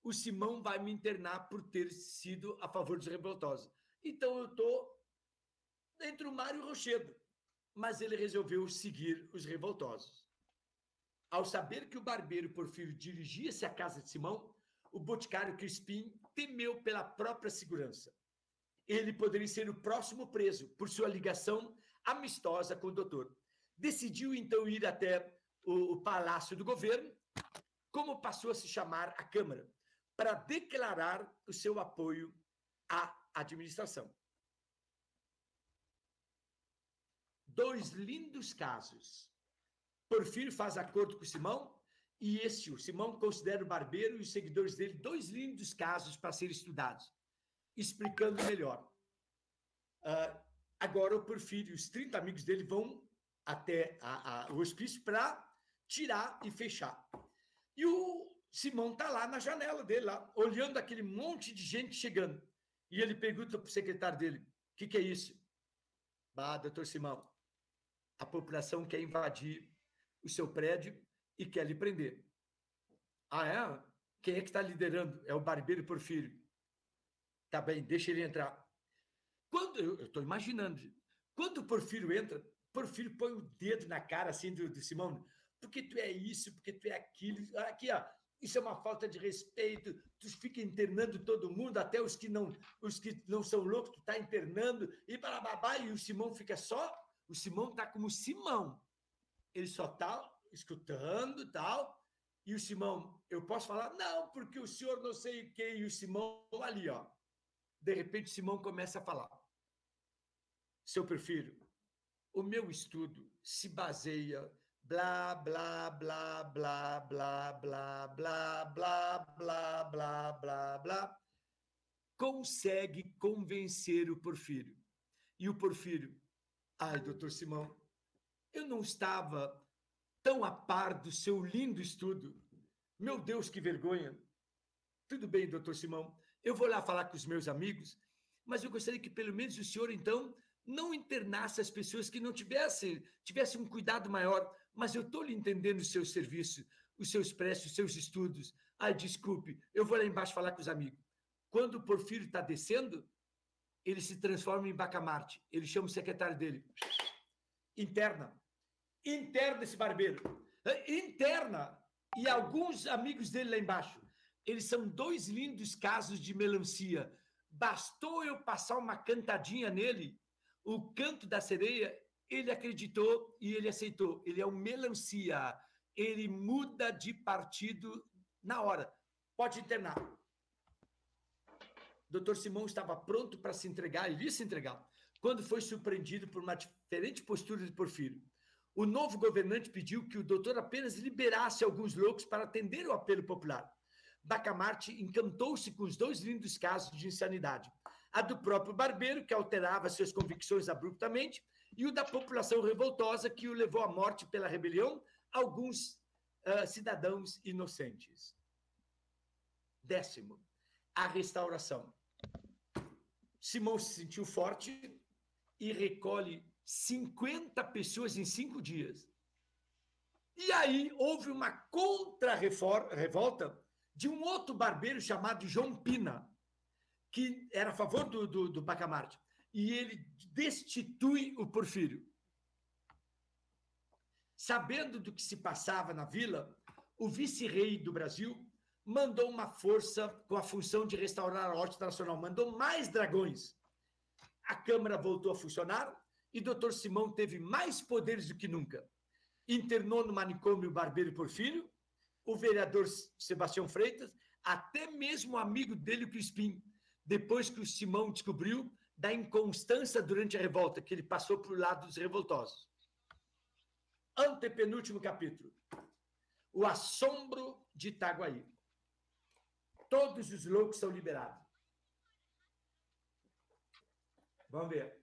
S1: o Simão vai me internar por ter sido a favor dos revoltosos. Então, eu estou entre o mar e o rochedo. Mas ele resolveu seguir os revoltosos. Ao saber que o barbeiro Porfírio dirigia-se à casa de Simão, o boticário Crispim temeu pela própria segurança. Ele poderia ser o próximo preso por sua ligação amistosa com o doutor. Decidiu, então, ir até o palácio do governo, como passou a se chamar a Câmara, para declarar o seu apoio à administração. 2 lindos casos. Porfírio faz acordo com o Simão e o Simão considera o barbeiro e os seguidores dele 2 lindos casos para serem estudados, explicando melhor. Agora o Porfírio e os 30 amigos dele vão até o hospício para tirar e fechar. E o Simão está lá na janela dele, lá, olhando aquele monte de gente chegando. E ele pergunta para o secretário dele, o que é isso? Doutor Simão, a população quer invadir o seu prédio e quer lhe prender. É? Quem é que está liderando? É o barbeiro Porfírio. Tá bem, deixa ele entrar. Eu estou imaginando, quando o Porfírio entra, Porfírio põe o dedo na cara assim do Simão, porque tu é isso, porque tu é aquilo. Aqui, ó, isso é uma falta de respeito, tu fica internando todo mundo, até os que não são loucos, tu está internando, e babá, e o Simão fica só. O Simão está como Simão. Ele só está escutando e tal. E o Simão, eu posso falar? Não, porque o senhor não sei o quê. E o Simão ali, ó. De repente, o Simão começa a falar. Seu Porfírio, o meu estudo se baseia blá, blá, blá, blá, blá, blá, blá, blá, blá, blá, blá, blá. Consegue convencer o Porfírio. E o Porfírio, ai, doutor Simão, eu não estava tão a par do seu lindo estudo. Meu Deus, que vergonha. Tudo bem, doutor Simão, eu vou lá falar com os meus amigos, mas eu gostaria que pelo menos o senhor, então, não internasse as pessoas que não tivessem um cuidado maior. Mas eu estou lhe entendendo o seu serviço, os seus prestes, os seus estudos. Ai, desculpe, eu vou lá embaixo falar com os amigos. Quando o Porfírio está descendo, ele se transforma em Bacamarte. Ele chama o secretário dele. Interna esse barbeiro. Interna. E alguns amigos dele lá embaixo. Eles são 2 lindos casos de melancia. Bastou eu passar uma cantadinha nele, o canto da sereia, ele acreditou e ele aceitou. Ele é um melancia. Ele muda de partido na hora. Pode internar. Dr. Simão estava pronto para se entregar, ele ia se entregar, quando foi surpreendido por uma diferente postura de Porfírio. O novo governante pediu que o doutor apenas liberasse alguns loucos para atender o apelo popular. Bacamarte encantou-se com os 2 lindos casos de insanidade. A do próprio barbeiro, que alterava suas convicções abruptamente, e o da população revoltosa, que o levou à morte pela rebelião, alguns cidadãos inocentes. 10º, a restauração. Simão se sentiu forte e recolhe 50 pessoas em 5 dias. E aí houve uma contra-revolta de um outro barbeiro chamado João Pina, que era a favor do Bacamarte. E ele destitui o Porfírio. Sabendo do que se passava na vila, o vice-rei do Brasil mandou uma força com a função de restaurar a ordem nacional, mandou mais dragões. A Câmara voltou a funcionar e Dr. Simão teve mais poderes do que nunca. Internou no manicômio o barbeiro Porfírio, o vereador Sebastião Freitas, até mesmo o amigo dele, o Crispim, depois que o Simão descobriu da inconstância durante a revolta, que ele passou para o lado dos revoltosos. Antepenúltimo capítulo. O assombro de Itaguaí. Todos os loucos são liberados. Vamos ver.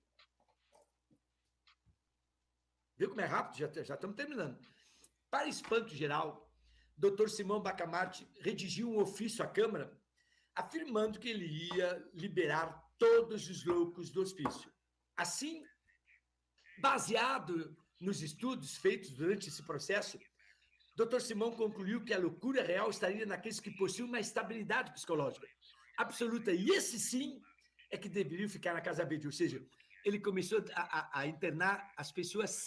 S1: Viu como é rápido? Já estamos terminando. Para espanto geral, Dr. Simão Bacamarte redigiu um ofício à Câmara afirmando que ele ia liberar todos os loucos do hospício. Assim, baseado nos estudos feitos durante esse processo, Dr. Simão concluiu que a loucura real estaria naqueles que possuem uma estabilidade psicológica absoluta. E esse sim é que deveriam ficar na Casa Verde. Ou seja, ele começou a internar as pessoas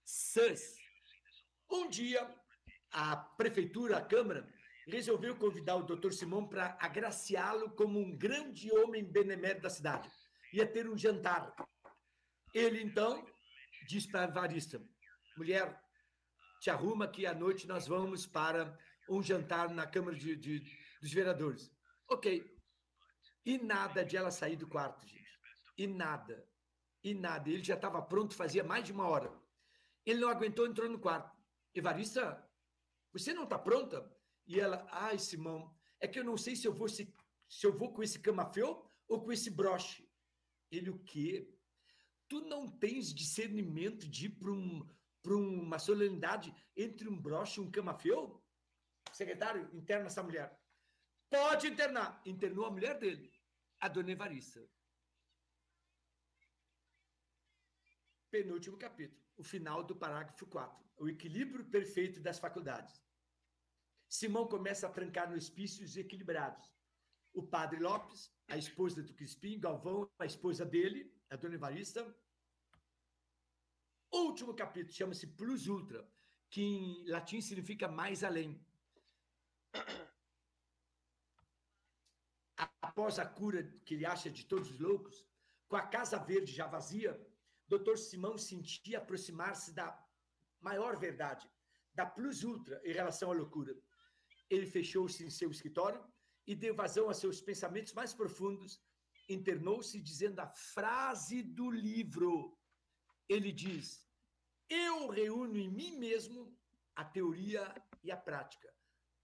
S1: sãs. Um dia, a prefeitura, a Câmara, resolveu convidar o Dr. Simão para agraciá-lo como um grande homem benemérito da cidade. Ia ter um jantar. Ele, então, diz para a Evarista: mulher, te arruma que à noite nós vamos para um jantar na Câmara dos Vereadores. Ok. E nada de ela sair do quarto, gente. E nada. Ele já estava pronto, fazia mais de 1 hora. Ele não aguentou, entrou no quarto. Evarista, você não está pronta? E ela, ai, Simão, é que eu não sei se eu vou com esse camafeu ou com esse broche. Ele, o quê? Tu não tens discernimento de ir para uma solenidade entre um broche e um camafeu? Secretário, interna essa mulher. Pode internar. Internou a mulher dele, a dona Evarista. Penúltimo capítulo, o final do parágrafo 4. O equilíbrio perfeito das faculdades. Simão começa a trancar no hospício os equilibrados. O padre Lopes, a esposa do Crispim, Galvão, a esposa dele, a dona Evarista. Último capítulo, chama-se Plus Ultra, que em latim significa mais além. Após a cura que ele acha de todos os loucos, com a Casa Verde já vazia, Dr. Simão sentia aproximar-se da maior verdade, da Plus Ultra em relação à loucura. Ele fechou-se em seu escritório e deu vazão a seus pensamentos mais profundos, internou-se dizendo a frase do livro. Ele diz: eu reúno em mim mesmo a teoria e a prática.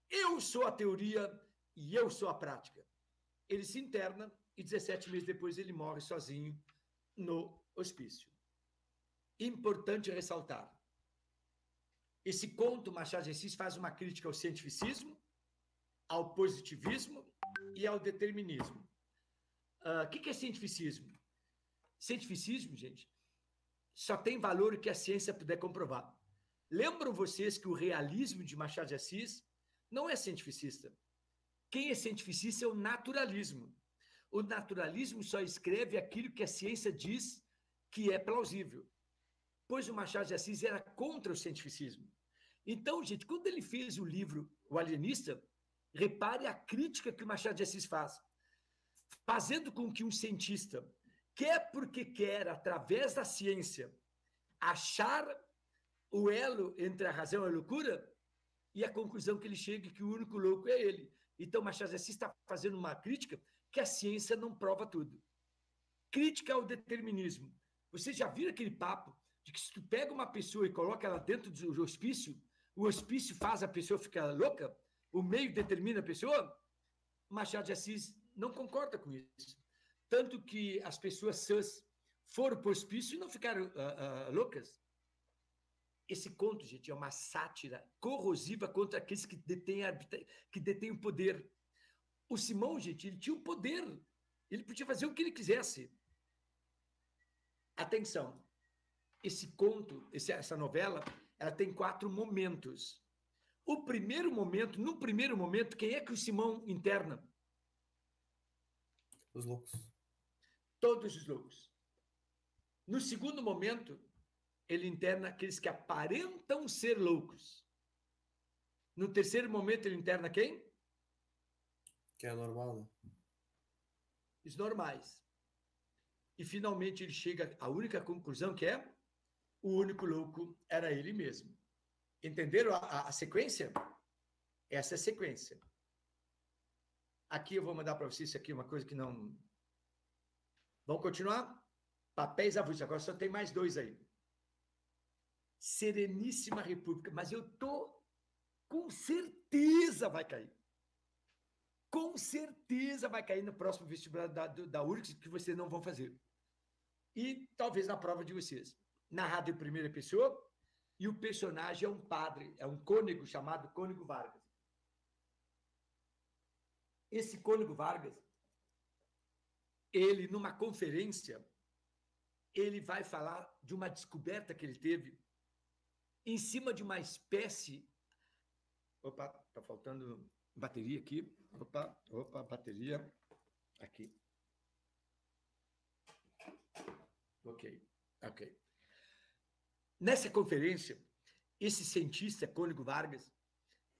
S1: Eu sou a teoria e eu sou a prática. Ele se interna e 17 meses depois ele morre sozinho no hospício. Importante ressaltar: esse conto, Machado de Assis, faz uma crítica ao cientificismo, ao positivismo e ao determinismo. O que é cientificismo? Cientificismo, gente, só tem valor o que a ciência puder comprovar. Lembram vocês que o realismo de Machado de Assis não é cientificista. Quem é cientificista é o naturalismo. O naturalismo só escreve aquilo que a ciência diz que é plausível. Pois o Machado de Assis era contra o cientificismo. Então, gente, quando ele fez o livro O Alienista, repare a crítica que o Machado de Assis faz. Fazendo com que um cientista, quer porque quer, através da ciência, achar o elo entre a razão e a loucura, e a conclusão que ele chega é que o único louco é ele. Então, Machado de Assis está fazendo uma crítica que a ciência não prova tudo. Crítica ao determinismo. Vocês já viram aquele papo de que se tu pega uma pessoa e coloca ela dentro do hospício, o hospício faz a pessoa ficar louca? O meio determina a pessoa? Machado de Assis não concorda com isso. Tanto que as pessoas sãs foram para o hospício e não ficaram loucas. Esse conto, gente, é uma sátira corrosiva contra aqueles que detêm o poder. O Simão, gente, ele tinha o poder. Ele podia fazer o que ele quisesse. Atenção, esse conto, essa novela, ela tem 4 momentos. No primeiro momento, quem é que o Simão interna?
S3: Os loucos.
S1: Todos os loucos. No segundo momento, ele interna aqueles que aparentam ser loucos. No terceiro momento, ele interna quem?
S3: Que é normal, né?
S1: Os normais. E finalmente ele chega à única conclusão, que é o único louco era ele mesmo. Entenderam a sequência? Essa é a sequência. Aqui eu vou mandar para vocês isso aqui, uma coisa que não... Vamos continuar? Papéis avulsos. Agora só tem mais 2 aí. Sereníssima República. Mas eu tô com certeza vai cair. Com certeza vai cair no próximo vestibular da URGS, que vocês não vão fazer. E talvez na prova de vocês. Narrado em primeira pessoa, e o personagem é um padre, é um cônego chamado Cônego Vargas. Esse Cônego Vargas, ele, numa conferência, ele vai falar de uma descoberta que ele teve em cima de uma espécie... Opa, tá faltando bateria aqui. Opa, bateria. Aqui. Ok. Nessa conferência, esse cientista, Cônego Vargas,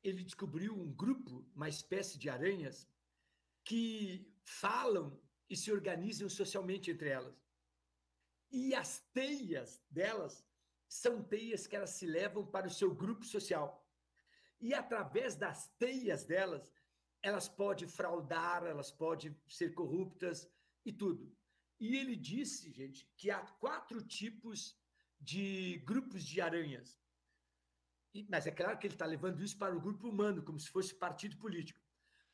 S1: ele descobriu um grupo, uma espécie de aranhas, que falam e se organizam socialmente entre elas. E as teias delas são teias que elas se levam para o seu grupo social. E através das teias delas, elas podem fraudar, elas podem ser corruptas e tudo. E ele disse, gente, que há 4 tipos de grupos de aranhas. Mas é claro que ele está levando isso para o grupo humano, como se fosse partido político.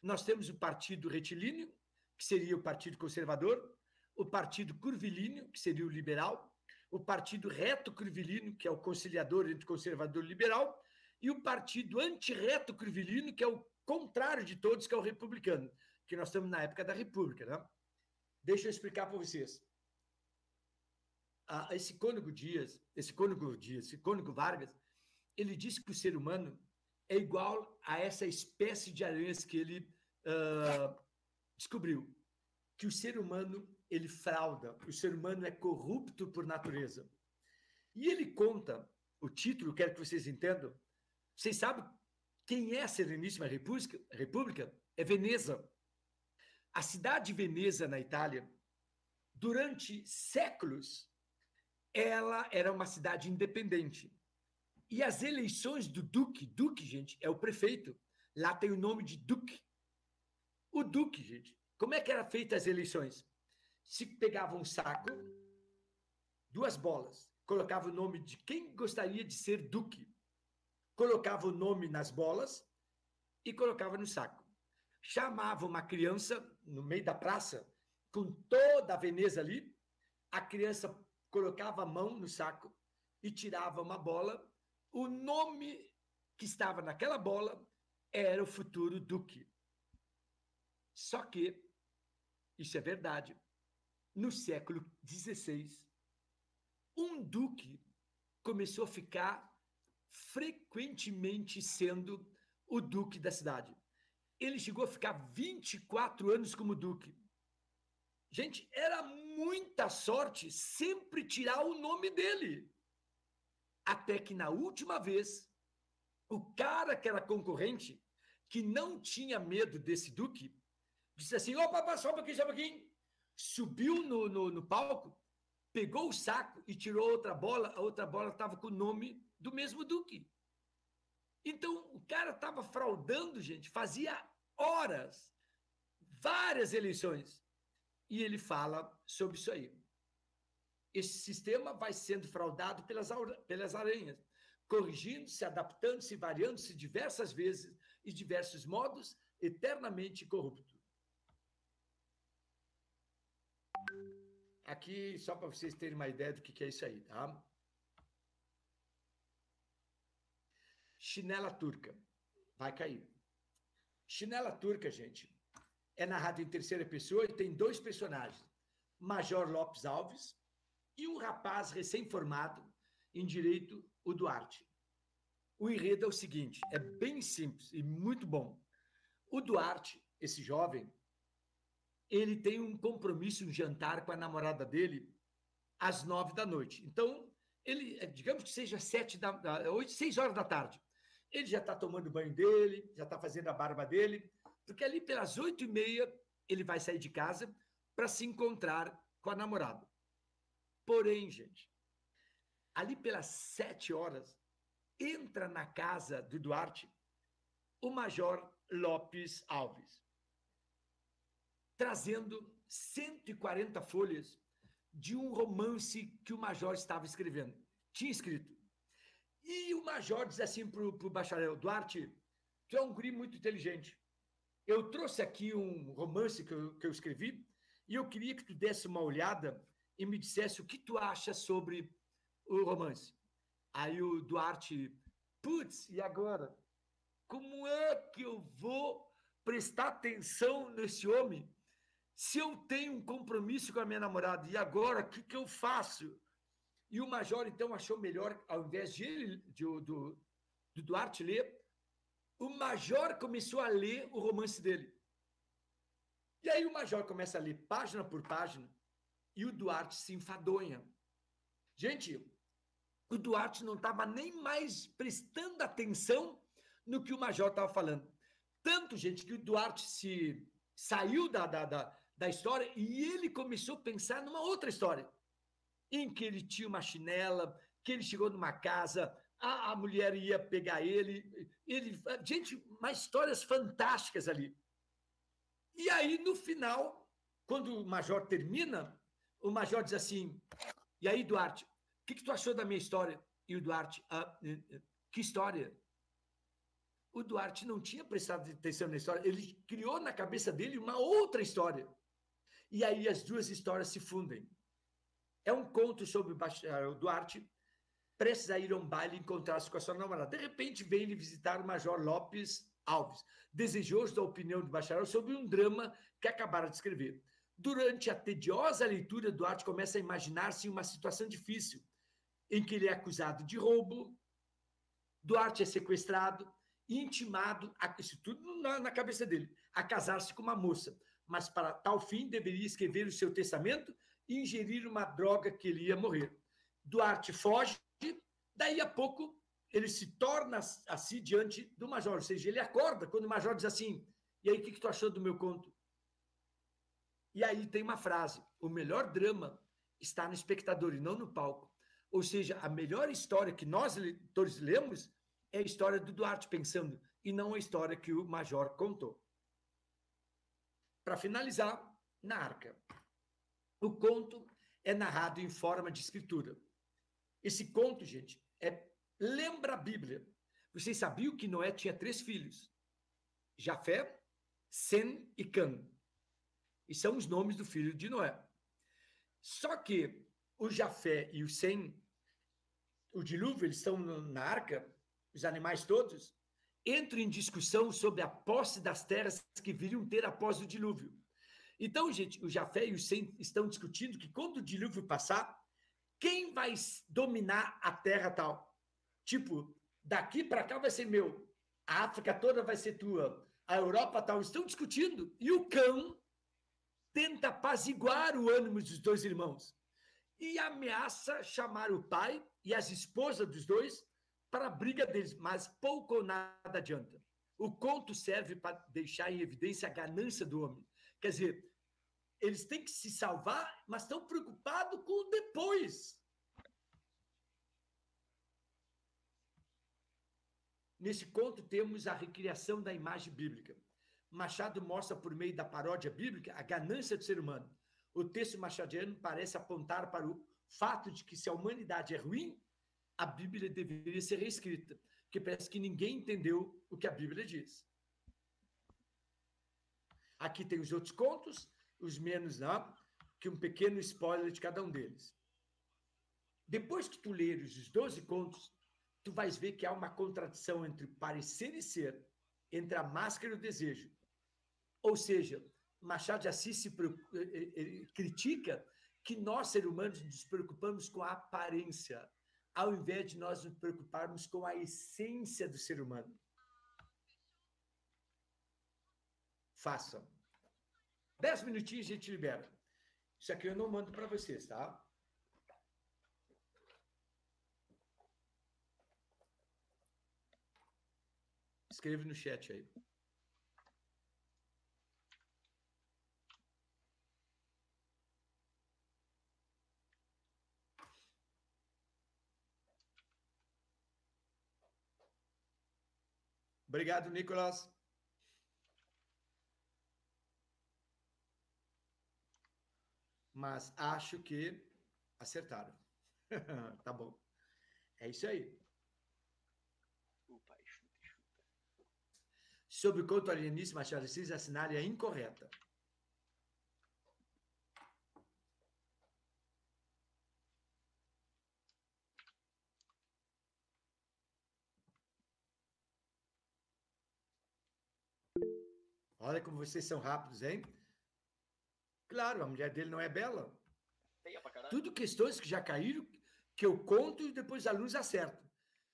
S1: Nós temos o partido retilíneo, que seria o partido conservador, o partido curvilíneo, que seria o liberal, o partido reto curvilíneo, que é o conciliador entre conservador e liberal, e o partido antirreto curvilíneo, que é o contrário de todos, que é o republicano, que nós estamos na época da República, né? Deixa eu explicar para vocês. Esse Cônego Vargas, ele disse que o ser humano é igual a essa espécie de aranhas que ele descobriu. Que o ser humano, ele frauda, o ser humano é corrupto por natureza. E ele conta, o título, quero que vocês entendam, vocês sabem quem é a Sereníssima República? É Veneza. A cidade de Veneza, na Itália, durante séculos, ela era uma cidade independente. E as eleições do duque, gente, é o prefeito. Lá tem o nome de duque. O duque, gente, como é que era feita as eleições? Se pegava um saco, 2 bolas, colocava o nome de quem gostaria de ser duque, colocava o nome nas bolas e colocava no saco. Chamava uma criança no meio da praça, com toda a Veneza ali, a criança colocava a mão no saco e tirava uma bola, o nome que estava naquela bola era o futuro duque. Só que, isso é verdade, no século XVI, um duque começou a ficar frequentemente sendo o duque da cidade. Ele chegou a ficar 24 anos como duque. Gente, era muita sorte sempre tirar o nome dele. Até que na última vez, o cara que era concorrente, que não tinha medo desse duque, disse assim, opa, só um pouquinho. Subiu no palco, pegou o saco e tirou outra bola, a outra bola estava com o nome do mesmo duque. Então, o cara estava fraudando, gente, fazia horas, várias eleições. E ele fala sobre isso aí. Esse sistema vai sendo fraudado pelas aranhas, corrigindo-se, adaptando-se, variando-se diversas vezes e diversos modos, eternamente corrupto. Aqui, só para vocês terem uma ideia do que é isso aí, tá? Chinela Turca. Vai cair. Chinela Turca, gente, é narrado em terceira pessoa e tem dois personagens. Major Lopes Alves e um rapaz recém-formado em Direito, o Duarte. O enredo é o seguinte, é bem simples e muito bom. O Duarte, esse jovem, ele tem um compromisso, um jantar com a namorada dele às 9 da noite. Então, ele, digamos que seja 6 horas da tarde. Ele já está tomando banho dele, já está fazendo a barba dele, porque ali pelas 8h30 ele vai sair de casa para se encontrar com a namorada. Porém, gente, ali pelas 7 horas, entra na casa do Duarte o Major Lopes Alves, trazendo 140 folhas de um romance que o Major estava escrevendo. Tinha escrito. E o Major diz assim para o bacharel: Duarte, tu é um guri muito inteligente. Eu trouxe aqui um romance que eu escrevi e eu queria que tu desse uma olhada e me dissesse o que tu acha sobre o romance. Aí o Duarte, putz, e agora? Como é que eu vou prestar atenção nesse homem se eu tenho um compromisso com a minha namorada? E agora, o que eu faço? E o Major, então, achou melhor, ao invés do Duarte ler, o Major começou a ler o romance dele. E aí o Major começa a ler página por página e o Duarte se enfadonha. Gente, o Duarte não estava nem mais prestando atenção no que o Major estava falando. Tanto, gente, que o Duarte saiu da história e ele começou a pensar numa outra história, em que ele tinha uma chinela, que ele chegou numa casa, a mulher ia pegar ele. Gente, umas histórias fantásticas ali. E aí, no final, quando o Major termina, o Major diz assim, e aí, Duarte, o que tu achou da minha história? E o Duarte, que história? O Duarte não tinha prestado atenção na história, ele criou na cabeça dele uma outra história. E aí as duas histórias se fundem. É um conto sobre o Duarte prestes a ir a um baile e encontrar-se com a sua namorada. De repente, vem ele visitar o Major Lopes Alves, desejoso da opinião do bacharel sobre um drama que acabara de escrever. Durante a tediosa leitura, Duarte começa a imaginar-se em uma situação difícil, em que ele é acusado de roubo, Duarte é sequestrado e intimado, isso tudo na cabeça dele, a casar-se com uma moça, mas para tal fim deveria escrever o seu testamento e ingerir uma droga que ele ia morrer. Duarte foge, daí a pouco ele se torna assim diante do Major, ou seja, ele acorda quando o Major diz assim, e aí, o que tu achou do meu conto? E aí tem uma frase, o melhor drama está no espectador e não no palco. Ou seja, a melhor história que nós, leitores, lemos é a história do Duarte pensando, e não a história que o Major contou. Para finalizar, na Arca. O conto é narrado em forma de escritura. Esse conto, gente, lembra a Bíblia. Vocês sabiam que Noé tinha 3 filhos? Jafé, Sem e Cã. E são os nomes do filho de Noé. Só que o Jafé e o Sem, o dilúvio, eles estão na arca, os animais todos, entram em discussão sobre a posse das terras que viriam ter após o dilúvio. Então, gente, o Jafé e o Sem estão discutindo que quando o dilúvio passar, quem vai dominar a terra tal? Tipo, daqui para cá vai ser meu, a África toda vai ser tua, a Europa tal. Estão discutindo. E o Cão tenta apaziguar o ânimo dos dois irmãos e ameaça chamar o pai e as esposas dos dois para a briga deles, mas pouco ou nada adianta. O conto serve para deixar em evidência a ganância do homem. Quer dizer, eles têm que se salvar, mas estão preocupados com o depois. Nesse conto temos a recriação da imagem bíblica. Machado mostra, por meio da paródia bíblica, a ganância do ser humano. O texto machadiano parece apontar para o fato de que, se a humanidade é ruim, a Bíblia deveria ser reescrita, porque parece que ninguém entendeu o que a Bíblia diz. Aqui tem os outros contos, os menos, não, que um pequeno spoiler de cada um deles. Depois que tu leres os 12 contos, tu vais ver que há uma contradição entre parecer e ser, entre a máscara e o desejo. Ou seja, Machado de Assis ele critica que nós, seres humanos, nos preocupamos com a aparência, ao invés de nós nos preocuparmos com a essência do ser humano. Façam. 10 minutinhos a gente libera. Isso aqui eu não mando para vocês, tá? Escreve no chat aí. Obrigado, Nicolas. Mas acho que acertaram. Tá bom. É isso aí. Sobre o conto alienista, Machado de Assis, a assinale é incorreta. Olha como vocês são rápidos, hein? Claro, a mulher dele não é bela.
S2: Feia pra caralho.
S1: Tudo questões que já caíram, que eu conto e depois a luz acerta.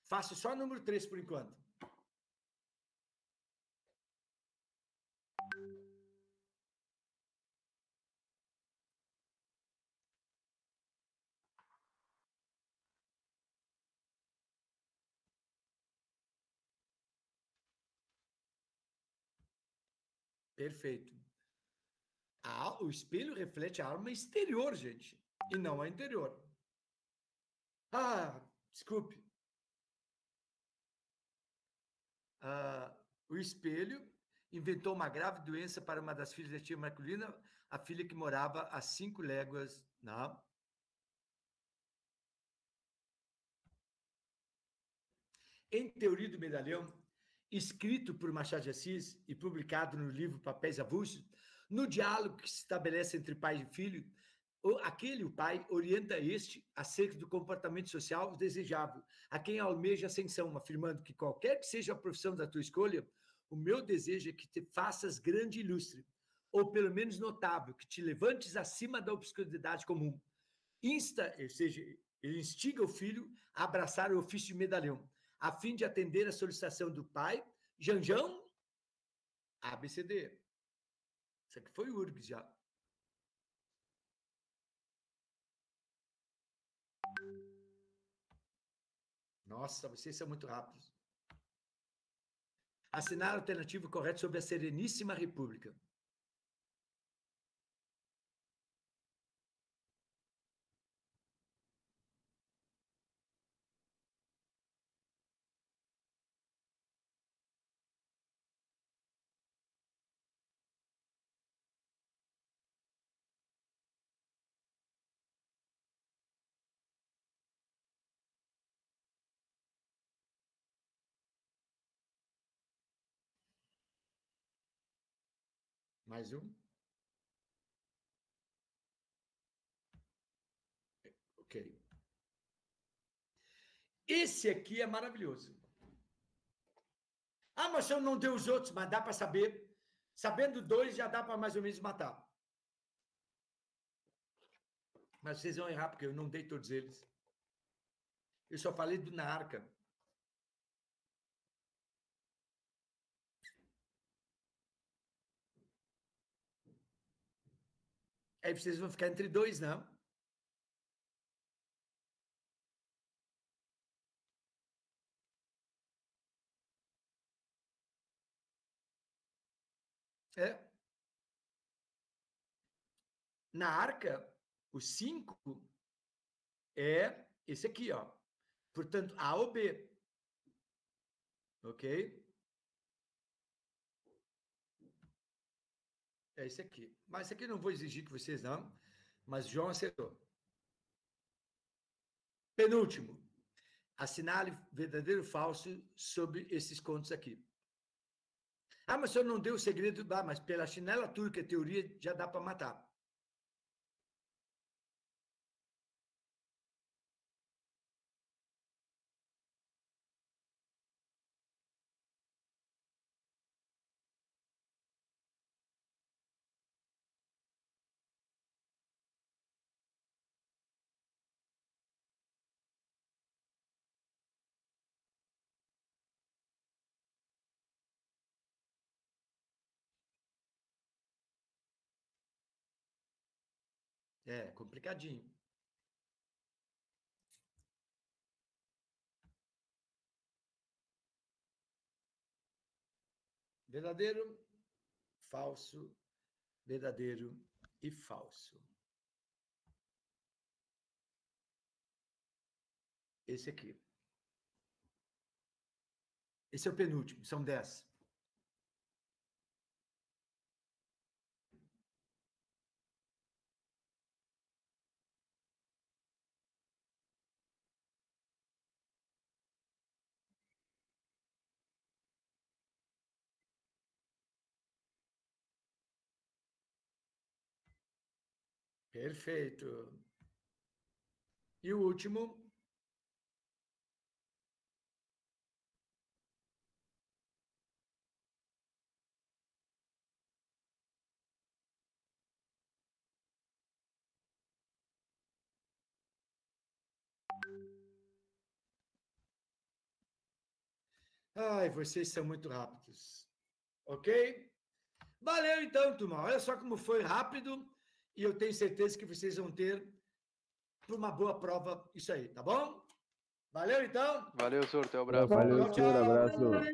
S1: Faço só o número 3 por enquanto. Perfeito. O espelho reflete a alma exterior, gente, e não a interior. Desculpe. O espelho inventou uma grave doença para uma das filhas da tia Marcolina, a filha que morava a 5 léguas. Não. Em Teoria do Medalhão, escrito por Machado de Assis e publicado no livro Papéis Avulsos, no diálogo que se estabelece entre pai e filho, o pai, orienta este acerca do comportamento social desejável, a quem almeja ascensão, afirmando que qualquer que seja a profissão da tua escolha, o meu desejo é que te faças grande e ilustre, ou pelo menos notável, que te levantes acima da obscuridade comum. Ou seja, ele instiga o filho a abraçar o ofício de medalhão, a fim de atender a solicitação do pai, Janjão, ABCD. Isso aqui foi URGS já. Nossa, vocês são muito rápidos. Assinar a alternativa correta sobre a Sereníssima República. Mais um. Ok. Esse aqui é maravilhoso. Mas eu não deu os outros, mas dá para saber. Sabendo 2, já dá para mais ou menos matar. Mas vocês vão errar, porque eu não dei todos eles. Eu só falei do Narca. Aí vocês vão ficar entre 2, não? Na arca, o 5 é esse aqui, ó. Portanto, A ou B. Ok? É esse aqui. Mas esse aqui eu não vou exigir que vocês não, mas João acertou. Penúltimo. Assinale verdadeiro ou falso sobre esses contos aqui. Mas o senhor não deu o segredo. Mas pela chinela turca, teoria, já dá para matar. É, complicadinho. Verdadeiro, falso, verdadeiro e falso. Esse aqui. Esse é o penúltimo, são 10. Perfeito. E o último? Ai, vocês são muito rápidos. Ok? Valeu então, turma. Olha só como foi rápido e eu tenho certeza que vocês vão ter para uma boa prova isso aí, tá bom? Valeu então.
S4: Valeu, senhor. Até o abraço.
S5: Valeu,
S1: Tchau,
S5: senhor.
S1: tchau.
S5: Abraço.